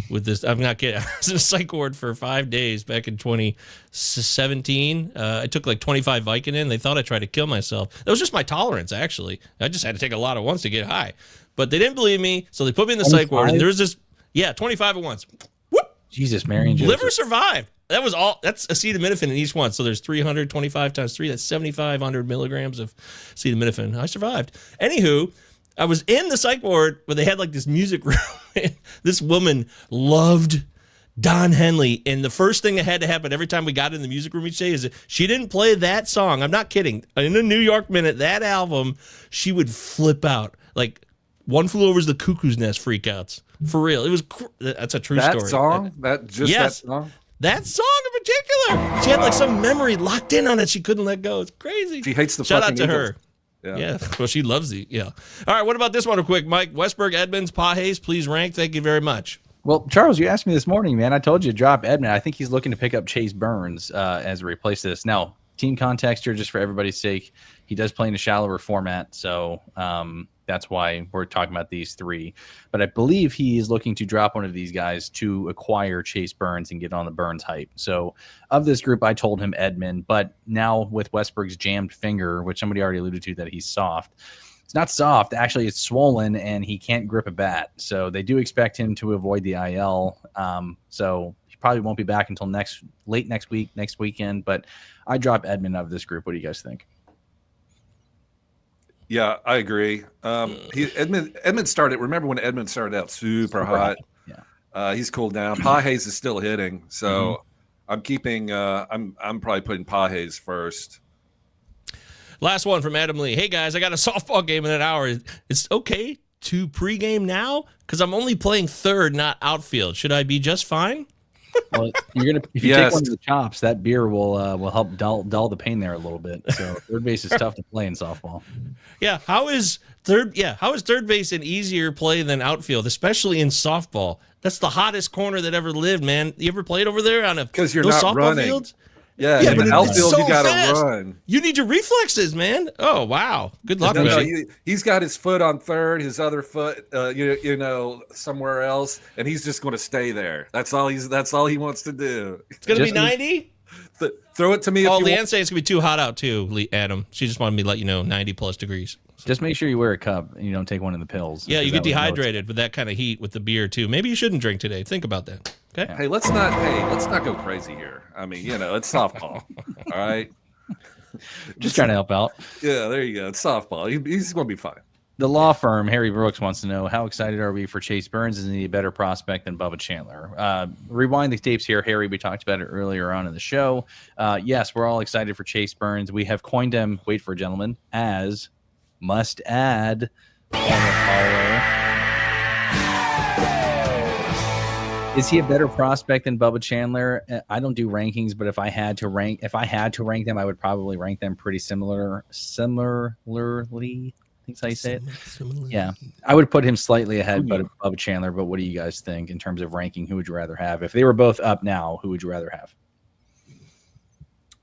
with this. I'm not kidding. I was in a psych ward for 5 days back in 2017. I took like 25 Vicodin. They thought I tried to kill myself. That was just my tolerance, actually. I just had to take a lot at once to get high. But they didn't believe me, so they put me in the psych ward. And there was this, 25 at once. Whoop! Jesus, Mary and Liver survived. That was all. That's acetaminophen in each one. So there's 325 times 3. That's 7,500 milligrams of acetaminophen. I survived. Anywho, I was in the psych ward where they had like this music room. This woman loved Don Henley, and the first thing that had to happen every time we got in the music room each day is that she didn't play that song. I'm not kidding. In the New York Minute, that album, she would flip out. Like One Flew Over the Cuckoo's Nest freakouts. For real. It was that's a true story. That song? That song? That song in particular. She had like some memory locked in on it. She couldn't let go. It's crazy. She hates the Shout fucking out to Eagles. her. Yeah. Well, she loves the, yeah. All right. What about this one real quick, Mike? Westberg, Edmonds, Pages, please rank. Thank you very much. Well, Charles, you asked me this morning, man. I told you to drop Edmund. I think he's looking to pick up Chase Burns as a replace this. Now, team context here, just for everybody's sake, he does play in a shallower format, so that's why we're talking about these three. But I believe he is looking to drop one of these guys to acquire Chase Burns and get on the Burns hype. So of this group, I told him Edmund, but now with Westberg's jammed finger, which somebody already alluded to that he's soft, it's not soft. Actually, it's swollen, and he can't grip a bat. So they do expect him to avoid the IL. So he probably won't be back until late next weekend. But I drop Edmund out of this group. What do you guys think? Yeah, I agree. Edmund started. Remember when Edmund started out super hot? Yeah. He's cooled down. Pages is still hitting, so I'm keeping. I'm probably putting Pages first. Last one from Adam Lee. Hey, guys, I got a softball game in an hour. It's okay to pregame now because I'm only playing third, not outfield. Should I be just fine? Well, if you take one of the chops, that beer will help dull the pain there a little bit. So third base is tough to play in softball. Yeah, how is third base an easier play than outfield, especially in softball? That's the hottest corner that ever lived, man. You ever played over there on because you're not running. Fields? Yeah, but in the outfield so you got fast. to run. You need your reflexes, man. Oh, wow. Good luck, buddy. He's got his foot on third, his other foot, somewhere else, and he's just going to stay there. That's all he wants to do. It's going to be 90? Throw it to me. Oh, Leanne says it's going to be too hot out, too, Adam. She just wanted me to let you know 90-plus degrees. Just make sure you wear a cup and you don't take one of the pills. Yeah, you get dehydrated with that kind of heat with the beer, too. Maybe you shouldn't drink today. Think about that. Okay. Hey, let's not go crazy here. I mean, it's softball. All right. Just trying to help out. Yeah, there you go. It's softball. He's going to be fine. The law firm, Harry Brooks, wants to know how excited are we for Chase Burns? Is he a better prospect than Bubba Chandler? Rewind the tapes here, Harry. We talked about it earlier on in the show. Yes, we're all excited for Chase Burns. We have coined him, wait for it, gentlemen, as must add. Is he a better prospect than Bubba Chandler? I don't do rankings, but if I had to rank them, I would probably rank them pretty similarly. I think that's how you say it. Similarly. Yeah, I would put him slightly ahead, but Bubba Chandler. But what do you guys think in terms of ranking? Who would you rather have? If they were both up now, who would you rather have?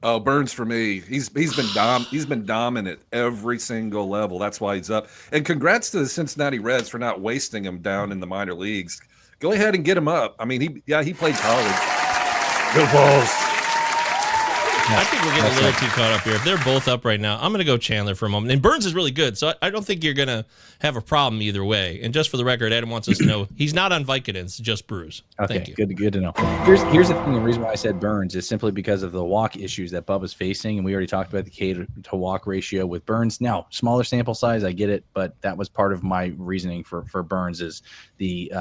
Oh, Burns for me. He's been dominant every single level. That's why he's up. And congrats to the Cincinnati Reds for not wasting him down in the minor leagues. Go ahead and get him up. I mean, he played college. Go Balls. I think we're getting a little too caught up here. If they're both up right now, I'm going to go Chandler for a moment. And Burns is really good, so I don't think you're going to have a problem either way. And just for the record, Adam wants us to know he's not on Vicodins, just Bruce. Okay, Thank you. Good to know. Here's the thing. The reason why I said Burns is simply because of the walk issues that Bubba's facing, and we already talked about the K to walk ratio with Burns. Now, smaller sample size, I get it, but that was part of my reasoning for Burns is the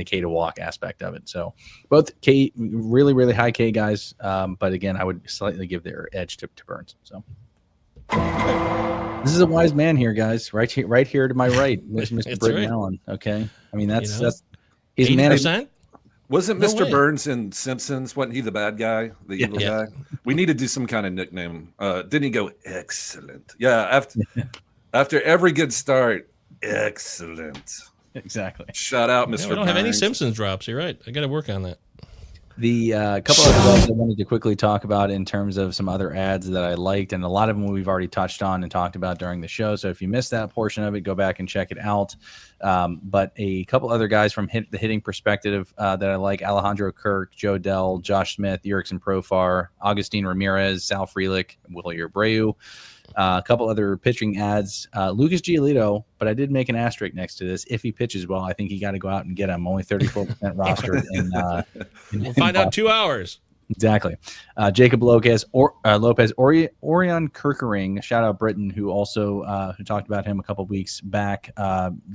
K to walk aspect of it. So both K, really, really high K guys, but again, I would slightly give their edge to Burns. So this is a wise man here, guys. Right here to my right, Mr. Britton Allan. Okay, I mean that's he's 80%? Wasn't Mr. Burns in Simpsons? Wasn't he the bad guy, the evil guy? We need to do some kind of nickname. Didn't he go excellent? Yeah, after every good start, excellent. Exactly. Shout out, Mr. We don't have any Simpsons drops. You're right. I got to work on that. The couple of others I wanted to quickly talk about in terms of some other ads that I liked, and a lot of them we've already touched on and talked about during the show. So if you missed that portion of it, go back and check it out. But a couple other guys from the hitting perspective that I like: Alejandro Kirk, Joe Dell, Josh Smith, Erickson Profar, Augustine Ramirez, Sal Frelick, Willie Abreu. A couple other pitching ads. Lucas Giolito, but I did make an asterisk next to this. If he pitches well, I think you got to go out and get him. Only 34% roster. We'll find out 2 hours. Exactly. Jacob Lopez, Orion Kirkering, shout out Britton, who also who talked about him a couple weeks back.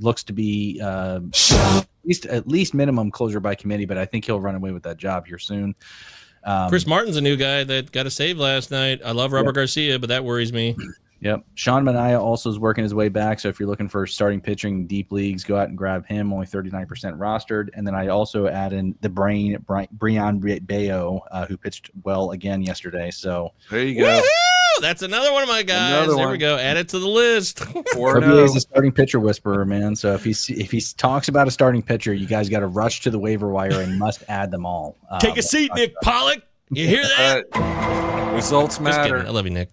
Looks to be at least minimum closer by committee, but I think he'll run away with that job here soon. Chris Martin's a new guy that got a save last night. I love Robert Garcia, but that worries me. Yep. Sean Manaea also is working his way back. So if you're looking for starting pitching in deep leagues, go out and grab him. Only 39% rostered. And then I also add in the Brian Bayo, who pitched well again yesterday. So there you go. Woo-hoo! That's another one of my guys. There we go. Add it to the list. Govier is a starting pitcher whisperer, man. So if he talks about a starting pitcher, you guys got to rush to the waiver wire and must add them all. Take a seat, Nick Pollock. You hear that? Results matter. I love you, Nick.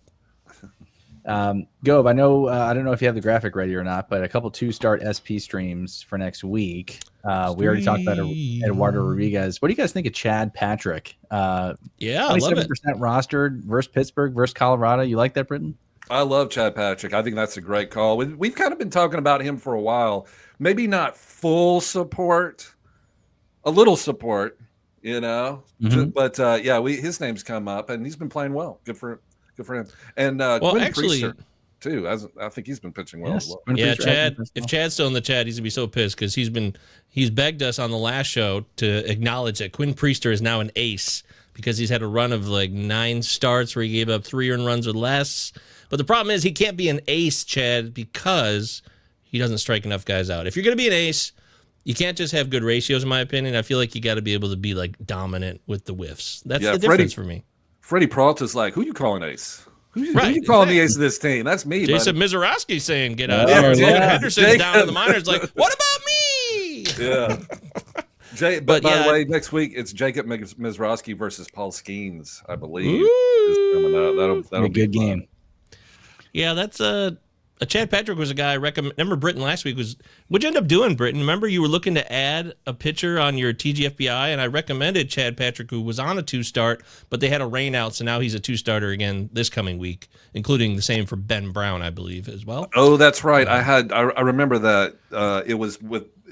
Gove, I know I don't know if you have the graphic ready or not, but a couple 2-start SP streams for next week. We already talked about Eduardo Rodriguez. What do you guys think of Chad Patrick? Yeah, I love it. 27% rostered versus Pittsburgh versus Colorado. You like that, Britton? I love Chad Patrick. I think that's a great call. We've kind of been talking about him for a while. Maybe not full support, a little support, But his name's come up and he's been playing well. Good for him. And Quinn actually, Priester, too. I think he's been pitching well as well. Yeah, Chad. If Chad's still in the chat, he's gonna be so pissed because he's begged us on the last show to acknowledge that Quinn Priester is now an ace because he's had a run of like 9 starts where he gave up 3 earned runs or less. But the problem is he can't be an ace, Chad, because he doesn't strike enough guys out. If you're gonna be an ace, you can't just have good ratios, in my opinion. I feel like you got to be able to be like dominant with the whiffs. That's the difference for me. Freddie Peralta's like, who you calling ace? Who you calling the ace of this team? That's me. Jason Mizorowski saying, get out of there. Logan Henderson's down in the minors like, what about me? Yeah. By the way, next week it's Jacob Mizorowski versus Paul Skeens, I believe. Is coming up. That'll be a good game. Yeah, that's Chad Patrick was a guy I recommend. Remember Britton last week what'd you end up doing, Britton? Remember you were looking to add a pitcher on your TGFBI, and I recommended Chad Patrick, who was on a 2-start, but they had a rain out, so now he's a 2-starter again this coming week, including the same for Ben Brown, I believe, as well. Oh, that's right. I remember that. It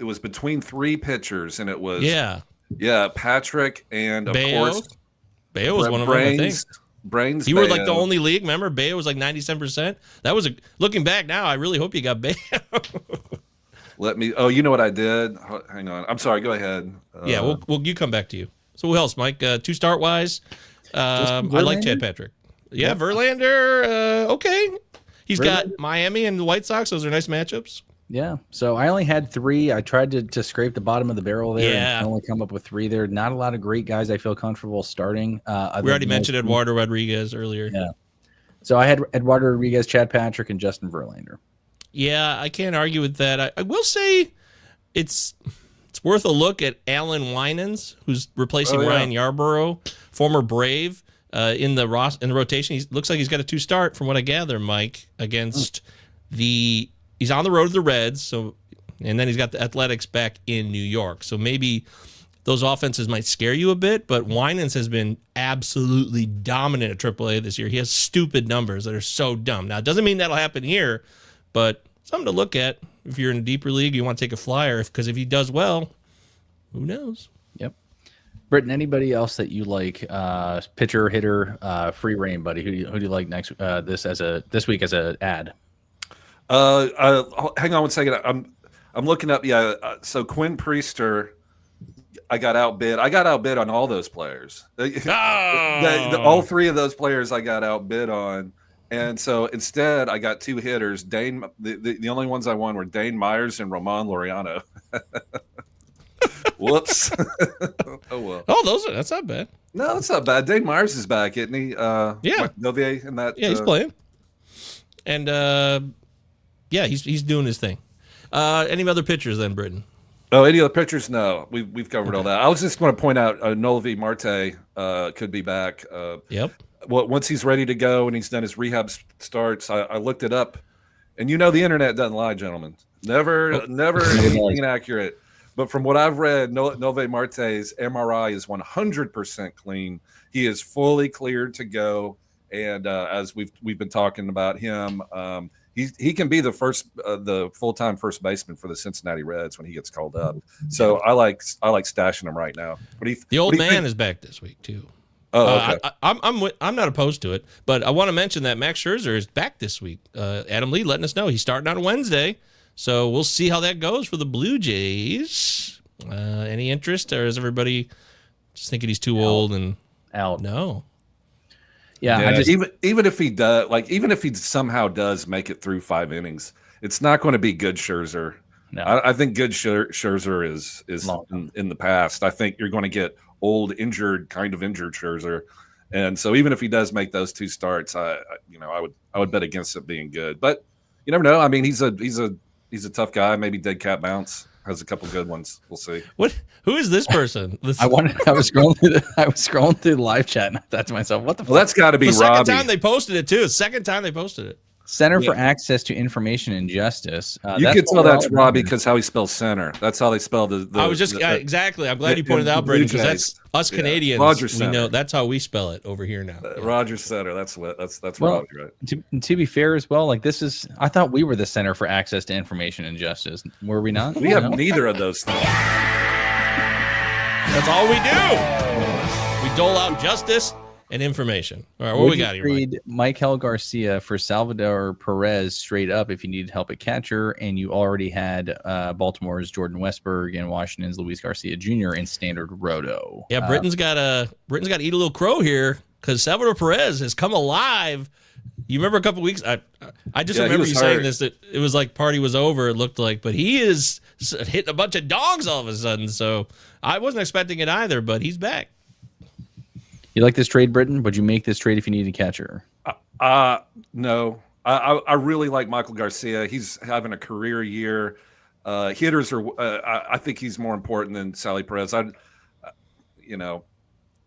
was between 3 pitchers, and it was Patrick and of course Bayo was one of them, I think. Brains. You were like the only league. Remember, Bayo was like 97%. That was looking back now. I really hope you got Bayo. Let me. Oh, you know what I did? Hang on. I'm sorry. Go ahead. We'll you come back to you. So who else, Mike? 2-start wise, I like Chad Patrick. Yeah, Verlander. Okay, he's got Miami and the White Sox. Those are nice matchups. Yeah. So I only had 3. I tried to scrape the bottom of the barrel there and only come up with 3 there. Not a lot of great guys I feel comfortable starting. We already mentioned Eduardo Rodriguez earlier. Yeah. So I had Eduardo Rodriguez, Chad Patrick, and Justin Verlander. Yeah, I can't argue with that. I will say it's worth a look at Alan Winans, who's replacing Ryan Yarborough, former Brave, in the rotation. He looks like he's got a 2-start from what I gather, Mike, against He's on the road to the Reds, and then he's got the Athletics back in New York. So maybe those offenses might scare you a bit, but Winans has been absolutely dominant at AAA this year. He has stupid numbers that are so dumb. Now, it doesn't mean that'll happen here, but something to look at if you're in a deeper league, you want to take a flyer, because if he does well, who knows? Yep. Britton, anybody else that you like, pitcher, hitter, free reign, buddy? Who do you like next this week as an ad? Hang on one second. I'm looking up. So Quinn Priester, I got outbid on all those players. All 3 of those players I got outbid on, and so instead I got 2 hitters. The only ones I won were Dane Myers and Roman Laureano. Whoops. Oh well. Oh, that's not bad. No, that's not bad. Dane Myers is back, isn't he? Govier and that. Yeah, he's playing. And he's doing his thing. Any other pitchers then, Britton? Oh, any other pitchers? No, we've covered all that. I was just going to point out Noelvi Marte could be back. Yep. Well, once he's ready to go and he's done his rehab starts, I looked it up, and the internet doesn't lie, gentlemen. Never anything inaccurate. But from what I've read, Noelvi Marte's MRI is 100% clean. He is fully cleared to go, and as we've been talking about him. He can be the full-time first baseman for the Cincinnati Reds when he gets called up. So I like stashing him right now. The old man is back this week too. Oh, okay. I'm not opposed to it, but I want to mention that Max Scherzer is back this week. Adam Lee letting us know he's starting on Wednesday, so we'll see how that goes for the Blue Jays. Any interest, or is everybody just thinking he's too old and out? No. Yeah, even if he does, like even if he somehow does make it through 5 innings, it's not going to be good Scherzer. No. I think good Scherzer is in the past. I think you're going to get old, kind of injured Scherzer, and so even if he does make those 2 starts, I would bet against it being good. But you never know. I mean, he's a tough guy. Maybe dead cat bounce has a couple good ones. We'll see. Who is this person? I was scrolling through the live chat and I thought to myself, what the fuck? Well, that's got to be the second Robbie. time they posted it too. Second time they posted it. Center for Access to Information and Justice. You can tell that's Robbie because how he spells center. That's how they spell the I was just exactly. I'm glad you pointed out, Britton, because that's us Canadians. Roger we know that's how we spell it over here now. Roger Center. That's well, Robbie, right? To be fair as well, like this is. I thought we were the Center for Access to Information and Justice. Were we not? We have neither of those things. That's all we do. We dole out justice and information. All right, what we got here, Mike? Michael Garcia for Salvador Perez straight up if you needed help at catcher, and you already had Baltimore's Jordan Westberg and Washington's Luis Garcia Jr. in standard roto. Yeah, Britain's got to eat a little crow here because Salvador Perez has come alive. You remember a couple weeks? I just remember you saying this, that it was like party was over. It looked like, but he is hitting a bunch of dogs all of a sudden. So I wasn't expecting it either, but he's back. You like this trade, Britton? Would you make this trade if you needed a catcher? No. I really like Michael Garcia. He's having a career year. Hitters are. I think he's more important than Sally Perez. No.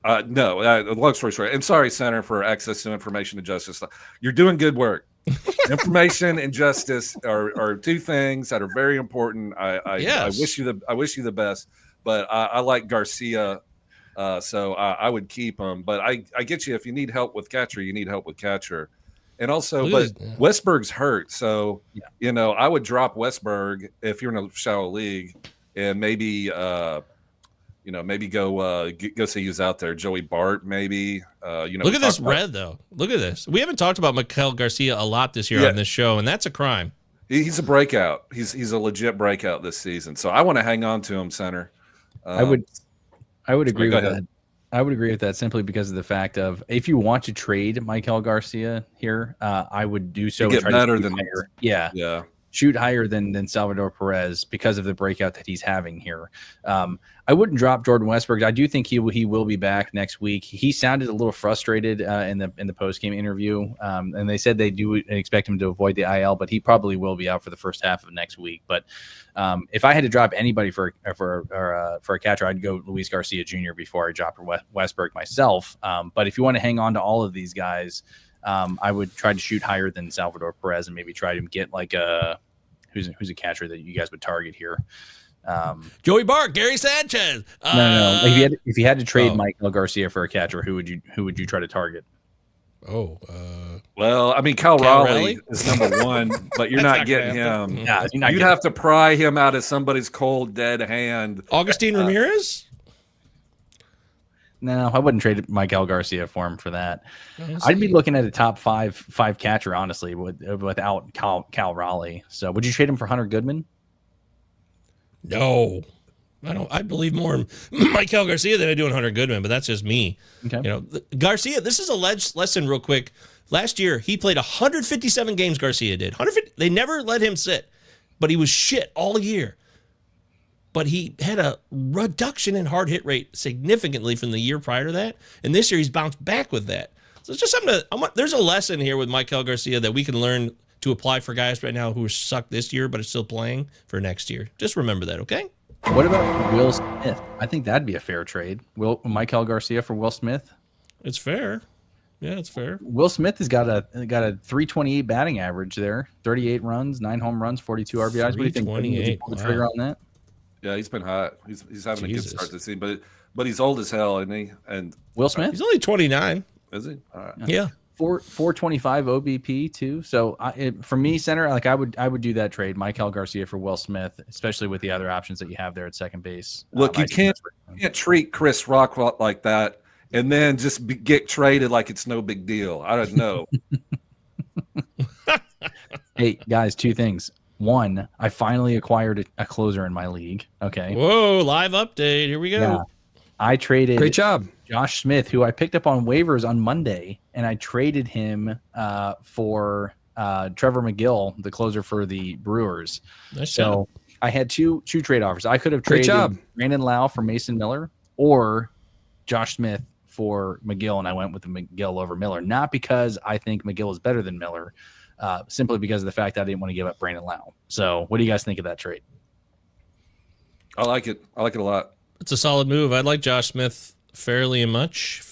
Long story short. I'm sorry, Center for Access to Information and Justice. You're doing good work. Information and justice are 2 things that are very important. I wish you the best. But I like Garcia. So I would keep him, but I get you. If you need help with catcher, you need help with catcher, and also, Westberg's hurt, so I would drop Westberg if you're in a shallow league, and maybe maybe go see who's out there. Joey Bart, maybe. Look at this red though. Look at this. We haven't talked about Mikel Garcia a lot this year on this show, and that's a crime. He's a breakout. He's a legit breakout this season. So I want to hang on to him, Center. I would agree with that. I would agree with that simply because of the fact of if you want to trade Michael Garcia here, I would do so. Get better than shoot higher than Salvador Perez because of the breakout that he's having here. I wouldn't drop Jordan Westberg. I do think he will be back next week. He sounded a little frustrated in the post game interview, and they said they do expect him to avoid the IL, but he probably will be out for the first half of next week. But if I had to drop anybody for a catcher, I'd go Luis Garcia Jr. before I drop Westberg myself. But if you want to hang on to all of these guys, I would try to shoot higher than Salvador Perez and maybe try to get like who's a catcher that you guys would target here. Joey Bart, Gary Sanchez. No. If you had to trade Michael Garcia for a catcher, who would you try to target? Well, I mean, Cal Raleigh is number 1, but you're not getting him. You'd have to pry him out of somebody's cold, dead hand. Augustine Ramirez? No, I wouldn't trade Michael Garcia for him for that. I'd be looking at a top five catcher, honestly, without Cal Raleigh. So would you trade him for Hunter Goodman? No. I don't. I believe more in Michael Garcia than I do in Hunter Goodman, but that's just me. Okay. Garcia, this is a lesson real quick. Last year, he played 157 games, Garcia did. 150. They never let him sit, but he was shit all year. But he had a reduction in hard hit rate significantly from the year prior to that. And this year, he's bounced back with that. So it's just something there's a lesson here with Michael Garcia that we can learn to apply for guys right now who are sucked this year, but are still playing for next year. Just remember that, okay? What about Will Smith? I think that'd be a fair trade. Michael Garcia for Will Smith? It's fair. Yeah, it's fair. Will Smith has got a 328 batting average there, 38 runs, 9 home runs, 42 RBIs. What do you think? Would you pull the trigger on that? Yeah, he's been hot. He's having a good start this season, but he's old as hell, isn't he? And Will Smith? He's only 29. Is he? All right. Yeah. 425 OBP too. So for me, Center, I would do that trade, Michael Garcia for Will Smith, especially with the other options that you have there at second base. Look, you can't treat Chris Rock like that and then just get traded like it's no big deal. I don't know. Hey guys, two things. One, I finally acquired a closer in my league. Okay. Whoa, live update. Here we go. Yeah. I traded Great job. Josh Smith, who I picked up on waivers on Monday, and I traded him for Trevor McGill, the closer for the Brewers. Nice So job. I had two trade offers. I could have Great traded job. Brandon Lau for Mason Miller or Josh Smith for McGill, and I went with the McGill over Miller. Not because I think McGill is better than Miller, simply because of the fact that I didn't want to give up Brandon Lau. So what do you guys think of that trade? I like it. I like it a lot. It's a solid move. I like Josh Smith fairly much.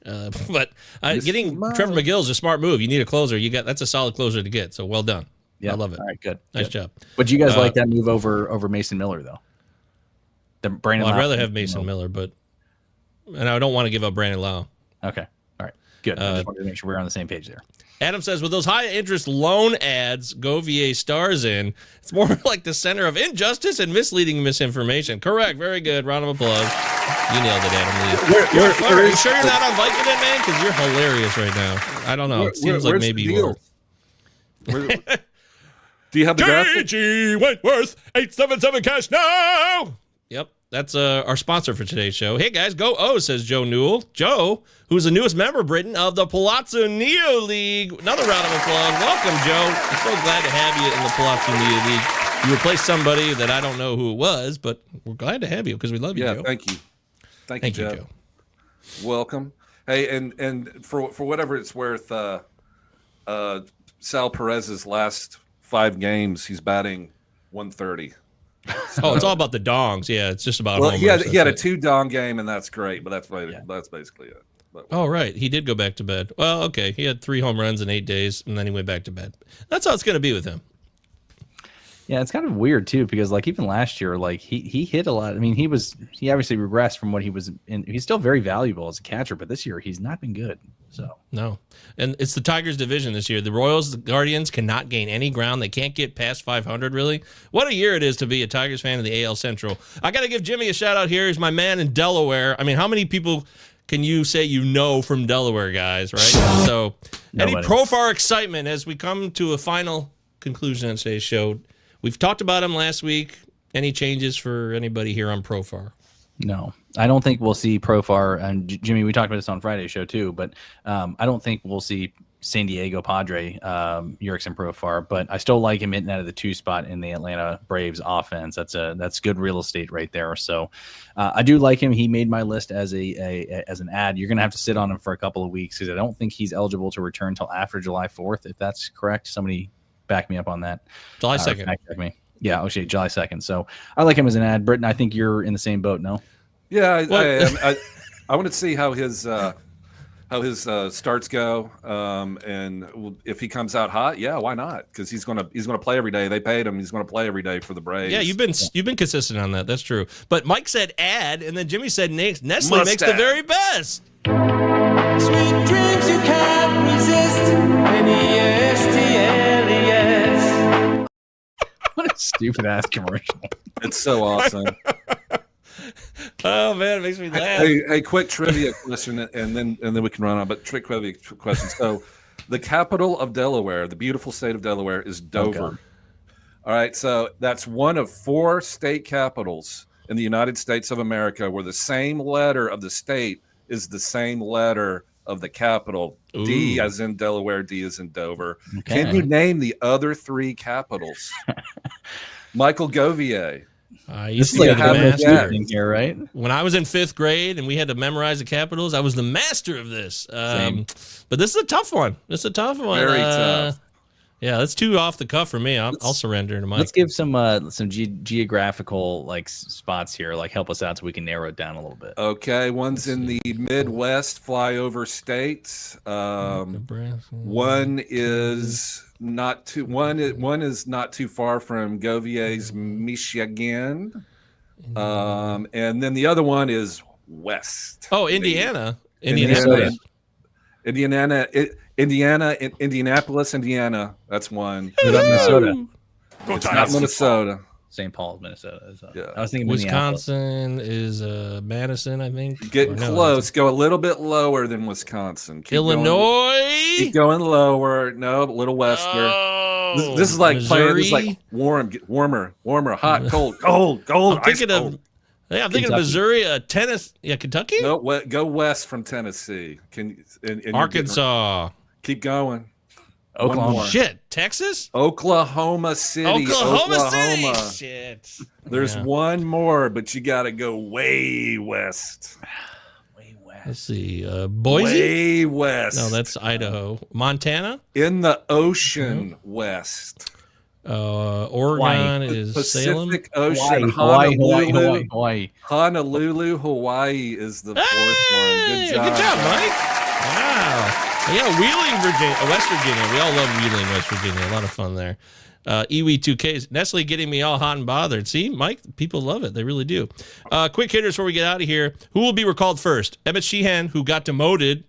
But getting Trevor McGill is a smart move. You need a closer. That's a solid closer to get. So well done. Yeah, I love it. All right, good. Nice good. job. But you guys like that move over Mason Miller, though? The Brandon Well, I'd Lau rather have Mason Miller, and I don't want to give up Brandon Lau. Okay. All right. Good. I just wanted to make sure we're on the same page there. Adam says, with those high interest loan ads Govier stars in, it's more like the center of injustice and misleading misinformation. Correct. Very good. Round of applause. You nailed it, Adam Lee. Are you sure you're not on Vicodin, man? Because you're hilarious right now. I don't know. It seems like maybe you are. Do you have the graphic? G. Wentworth, 877 cash now. Yep. That's our sponsor for today's show. Hey, guys, go O, says Joe Newell. Joe, who's the newest member, Britton, of the Pallazzo Neo League. Another round of applause. Welcome, Joe. I'm so glad to have you in the Pallazzo Neo League. You replaced somebody that I don't know who it was, but we're glad to have you because we love you, Joe. Thank you. Thank you, Joe. Welcome. Hey, and for whatever it's worth, Sal Perez's last 5 games, he's batting 130. Oh, it's all about the dongs. Yeah, it's just about Well, homers. he had a 2-dong game, and that's great, but that's basically it. But, Oh, right. He did go back to bed. Well, okay. He had 3 home runs in 8 days, and then he went back to bed. That's how it's going to be with him. Yeah, it's kind of weird too, because like even last year, like he hit a lot. I mean, he obviously regressed from what he was in. He's still very valuable as a catcher, but this year he's not been good. So No. And it's the Tigers division this year. The Royals, the Guardians cannot gain any ground. They can't get past 500, really. What a year it is to be a Tigers fan in the AL Central. I got to give Jimmy a shout out here. He's my man in Delaware. I mean, how many people can you say you know from Delaware, guys, right? So any Profar excitement as we come to a final conclusion on today's show? We've talked about him last week. Any changes for anybody here on Profar? no, I don't think we'll see Profar. And Jimmy, we talked about this on Friday's show too, but I don't think we'll see San Diego Padre Jurickson Profar. But I still like him hitting out of the 2 spot in the Atlanta Braves offense. That's good real estate right there. So I do like him. He made my list as as an ad. You're gonna have to sit on him for a couple of weeks because I don't think he's eligible to return until after July 4th. If that's correct, somebody back me up on that. July 2nd. Fact check me. Yeah, actually, July 2nd. So I like him as an ad. Britton, I think you're in the same boat, no? yeah, I want to see how his starts go, and if he comes out hot, yeah, why not? Because he's gonna play every day. They paid him. He's gonna play every day for the Braves. Yeah, you've been consistent on that. That's true. But Mike said ad, and then Jimmy said Nestle Must makes the add. very best. Sweet dreams you can't resist. N-E-S-T-L-E-S. What a stupid ass commercial. It's so awesome. Oh man, it makes me laugh. Hey, quick trivia question, and then we can run on. But trick trivia question. So, the capital of Delaware, the beautiful state of Delaware, is Dover. Okay. All right, so that's one of 4 state capitals in the United States of America where the same letter of the state is the same letter of the capital. Ooh. D as in Delaware, D as in Dover. Okay. Can you name the other 3 capitals? Michael Govier. I This used is to be like the a master. thing here, right? When I was in 5th grade and we had to memorize the capitals, I was the master of this. But this is a tough one. Very tough. Yeah, that's too off the cuff for me. I'll surrender to Mike. Let's give some geographical spots here, like help us out so we can narrow it down a little bit. Okay, one's in the Midwest flyover states. One is not too far from Govier's Michigan. And then the other one is west. Oh, Indiana. Indianapolis, Indianapolis, Indiana. That's one. What about Minnesota? It's not Minnesota. St. Paul, Minnesota. So Yeah. I was thinking Minneapolis. Wisconsin is Madison, I think. Getting Or no, close. Go a little bit lower than Wisconsin. Keep Illinois. keep going lower. No, a little wester. Oh, This is like playing. This is Missouri? like warmer, hot, cold, cold, cold. I'm thinking ice of cold. Yeah, I'm thinking of Kentucky. Missouri, Tennessee, Kentucky, No, go west from Tennessee. Can and Arkansas. keep going. Oklahoma. more. Shit, Texas, Oklahoma City. Oklahoma City. Shit. There's Yeah. one more, but you got to go way west. Way west. Let's see, Boise. Way west. No, that's Idaho. Montana. in the ocean west. Oregon is Salem. Pacific Ocean. Hawaii. Honolulu, Hawaii is the fourth Hey, one. Good job. Mike. Wow. Yeah, Wheeling, Virginia, West Virginia. We all love Wheeling, West Virginia. A lot of fun there. EW2K, Nestle getting me all hot and bothered. See, Mike, people love it. They really do. Quick hitters before we get out of here. Who will be recalled first? Emmett Sheehan, who got demoted,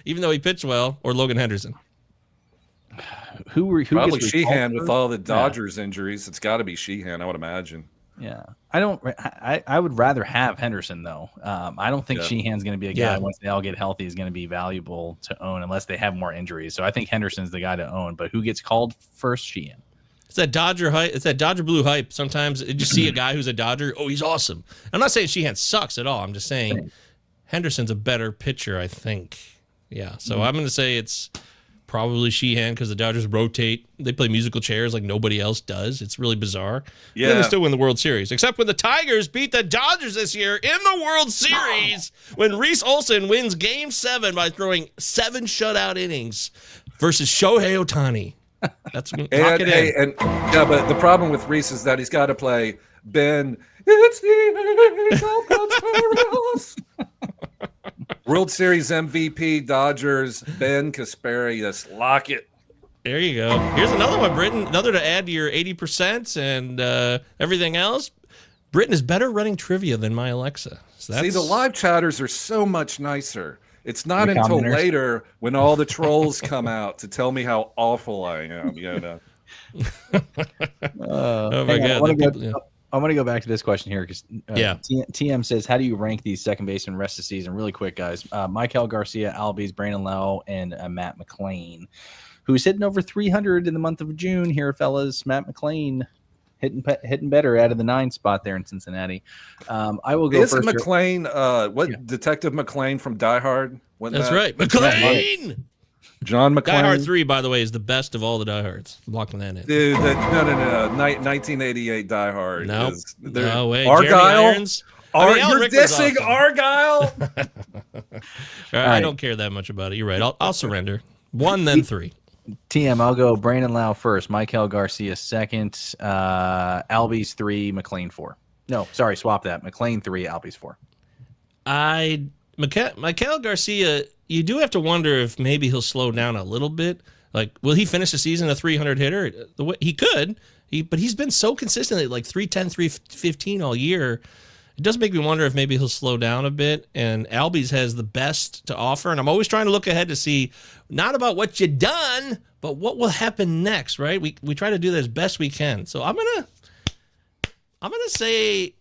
even though he pitched well, or Logan Henderson? Who Probably gets Sheehan recalled with all the Dodgers injuries. It's got to be Sheehan, I would imagine. Yeah, I would rather have Henderson though. I don't think Sheehan's going to be a guy once they all get healthy is going to be valuable to own unless they have more injuries. So I think Henderson's the guy to own. But who gets called first? Sheehan. It's that Dodger hype. It's that Dodger blue hype. Sometimes you just see a guy who's a Dodger. Oh, he's awesome. I'm not saying Sheehan sucks at all. I'm just saying Henderson's a better pitcher, I think. Yeah. So I'm going to say it's probably Sheehan because the Dodgers rotate. They play musical chairs like nobody else does. It's really bizarre. Yeah. And they still win the World Series, except when the Tigers beat the Dodgers this year in the World Series when Reese Olson wins Game 7 by throwing 7 shutout innings versus Shohei Ohtani. That's lock it in. But the problem with Reese is that he's got to play Ben. It's the Angels. World Series MVP Dodgers Ben Kasparius. Lock it. There you go. Here's another one, Britton. Another to add to your 80% and everything else. Britton is better running trivia than my Alexa. So See, the live chatters are so much nicer. It's not until commenters. later when all the trolls come out to tell me how awful I am. You know. Oh my Hang on, God. I want to go back to this question here because Yeah. TM says, how do you rank these second basemen rest of the season? Really quick, guys. Maikel Garcia, Albies, Brandon Lowe, and Matt McClain, who's hitting over 300 in the month of June here, fellas. Matt McClain hitting better out of the 9 spot there in Cincinnati. I will go Isn't first. McClain, Detective McClain from Die Hard? That's right. McClain! John McClane. Die Hard 3, by the way, is the best of all the Die Hards. I'm locking that in. Dude, no. 1988 Die Hard. Nope. No way. Argyle? Jeremy Irons? You're Rickman's dissing awesome. Argyle? I don't care that much about it. You're right. I'll surrender. 1, then 3. TM, I'll go Brandon Lau first, Maikel Garcia second, Albies 3, McClain 4. No, sorry, swap that. McClain 3, Albies 4. Maikel Garcia, you do have to wonder if maybe he'll slow down a little bit. Like, will he finish the season a 300 hitter? The way he could, but he's been so consistently like 310, 315 all year. It does make me wonder if maybe he'll slow down a bit. And Albies has the best to offer. And I'm always trying to look ahead to see not about what you've done, but what will happen next, right? We try to do that as best we can. So I'm gonna say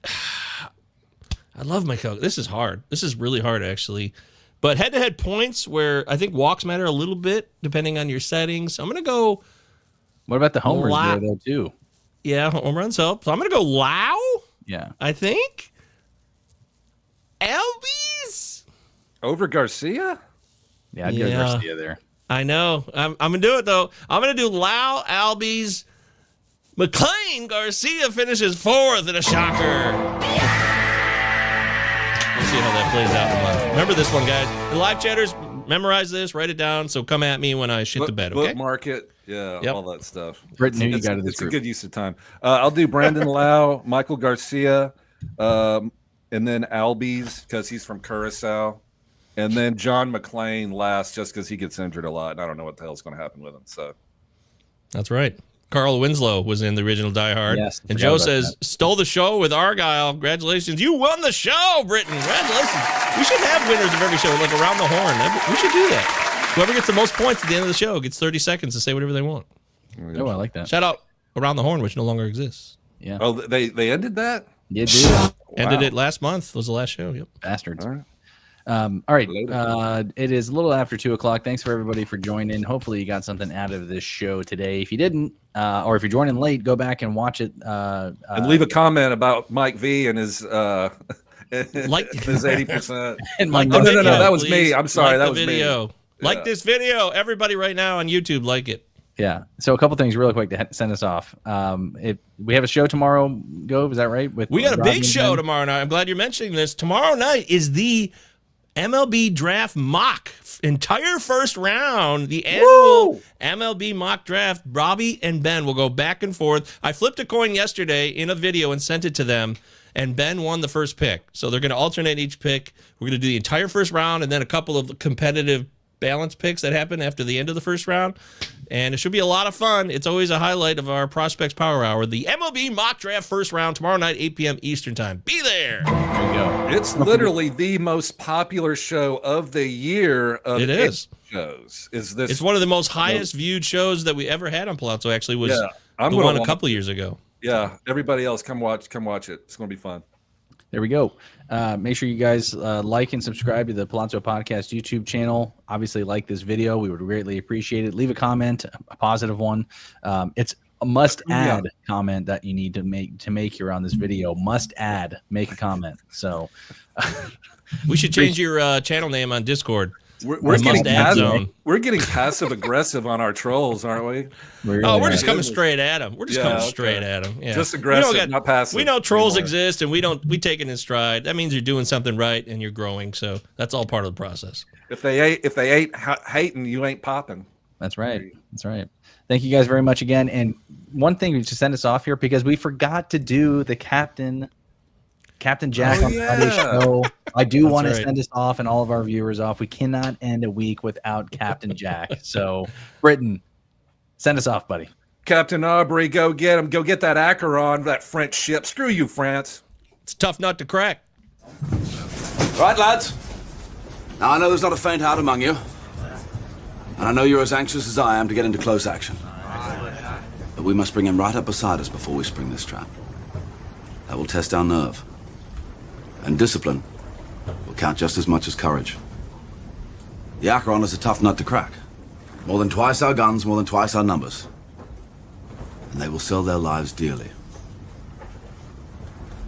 I love Maikel. This is hard. This is really hard, actually. But head-to-head points where I think walks matter a little bit, depending on your settings. I'm going to go... What about the homers there, though, too? Yeah, home runs help. So I'm going to go Lau, Yeah. I think. Albies? Over Garcia? Yeah, I'd go Garcia there. I know. I'm going to do it, though. I'm going to do Lau, Albies. McClain Garcia finishes 4th in a shocker. We'll see how that plays out in a month. Remember this one, guys. The live chatters, memorize this, write it down, so come at me when I shit the bed, okay? Bookmark it. Yeah, all that stuff. Britton, who you got in this It's a group? good use of time. I'll do Brandon Lau, Michael Garcia, and then Albies because he's from Curacao. And then John McClain last just because he gets injured a lot. And I don't know what the hell's going to happen with him. So That's right. Carl Winslow was in the original Die Hard. Yes, and Joe says, stole the show with Argyle. Congratulations. You won the show, Britton. Congratulations. We should have winners of every show, like around the horn. We should do that. Whoever gets the most points at the end of the show gets 30 seconds to say whatever they want. Oh, I like that. Shout out Around the Horn, which no longer exists. Yeah. Oh, they ended that? Yeah, dude. Ended it last month. Was the last show. Yep. Bastards. All right. All right. It is a little after 2:00. Thanks for everybody for joining. Hopefully you got something out of this show today. If you didn't, or if you're joining late, go back and watch it. And leave a comment about Mike V and his Like his 80%. And Like my the no, video, that was please. me. I'm sorry, Like that the was video. me. Like Yeah. this video. Everybody right now on YouTube, like it. Yeah. So a couple things real quick to send us off. If we have a show tomorrow, Gove, is that right? We got a Robbie big and show Ben? tomorrow night. I'm glad you're mentioning this. Tomorrow night is the MLB draft mock entire first round, the annual MLB mock draft. Robbie and Ben will go back and forth. I flipped a coin yesterday in a video and sent it to them, and Ben won the first pick. So they're going to alternate each pick. We're going to do the entire first round and then a couple of competitive balance picks that happen after the end of the first round. And it should be a lot of fun. It's always a highlight of our Prospects Power Hour. The MLB mock draft first round tomorrow night, 8 p.m. Eastern time. Be there. There you go. It's literally the most popular show of the year. Of It is. shows. Is this? It's one of the most highest viewed shows that we ever had on Pallazzo. Actually, was I'm the gonna one a watch couple years ago. Yeah, everybody else, come watch it. It's going to be fun. There we go. Make sure you guys like and subscribe to the Pallazzo Podcast YouTube channel. Obviously, like this video. We would greatly appreciate it. Leave a comment, a positive one. It's a must-add comment that you need to make here on this video. Must-add. Make a comment. So We should change your channel name on Discord. We're getting must-add zone. we're getting passive aggressive on our trolls, aren't we? We're just coming straight at them. We're just coming straight at them. Yeah. Just aggressive, not passive. We know trolls anymore. exist, and we take it in stride. That means you're doing something right and you're growing. So that's all part of the process. If they ain't hating, you ain't popping. That's right. That's right. Thank you guys very much again. And one thing to send us off here, because we forgot to do the Captain Jack on Friday show. I do want to send us off and all of our viewers off. We cannot end a week without Captain Jack. So, Britton, send us off, buddy. Captain Aubrey, go get him. Go get that Acheron, that French ship. Screw you, France. It's a tough nut to crack. Right, lads. Now, I know there's not a faint heart among you. And I know you're as anxious as I am to get into close action. But we must bring him right up beside us before we spring this trap. That will test our nerve. And discipline will count just as much as courage. The Acheron is a tough nut to crack. More than twice our guns, more than twice our numbers. And they will sell their lives dearly.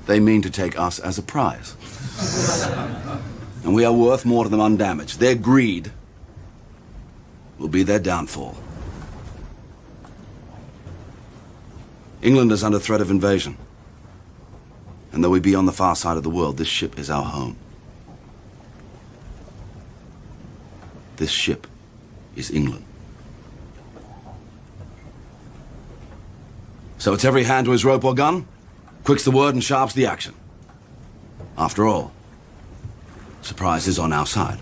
They mean to take us as a prize. And we are worth more to them undamaged. Their greed will be their downfall. England is under threat of invasion. And though we be on the far side of the world, this ship is our home. This ship is England. So it's every hand to his rope or gun, quick's the word and sharp's the action. After all, surprise is on our side.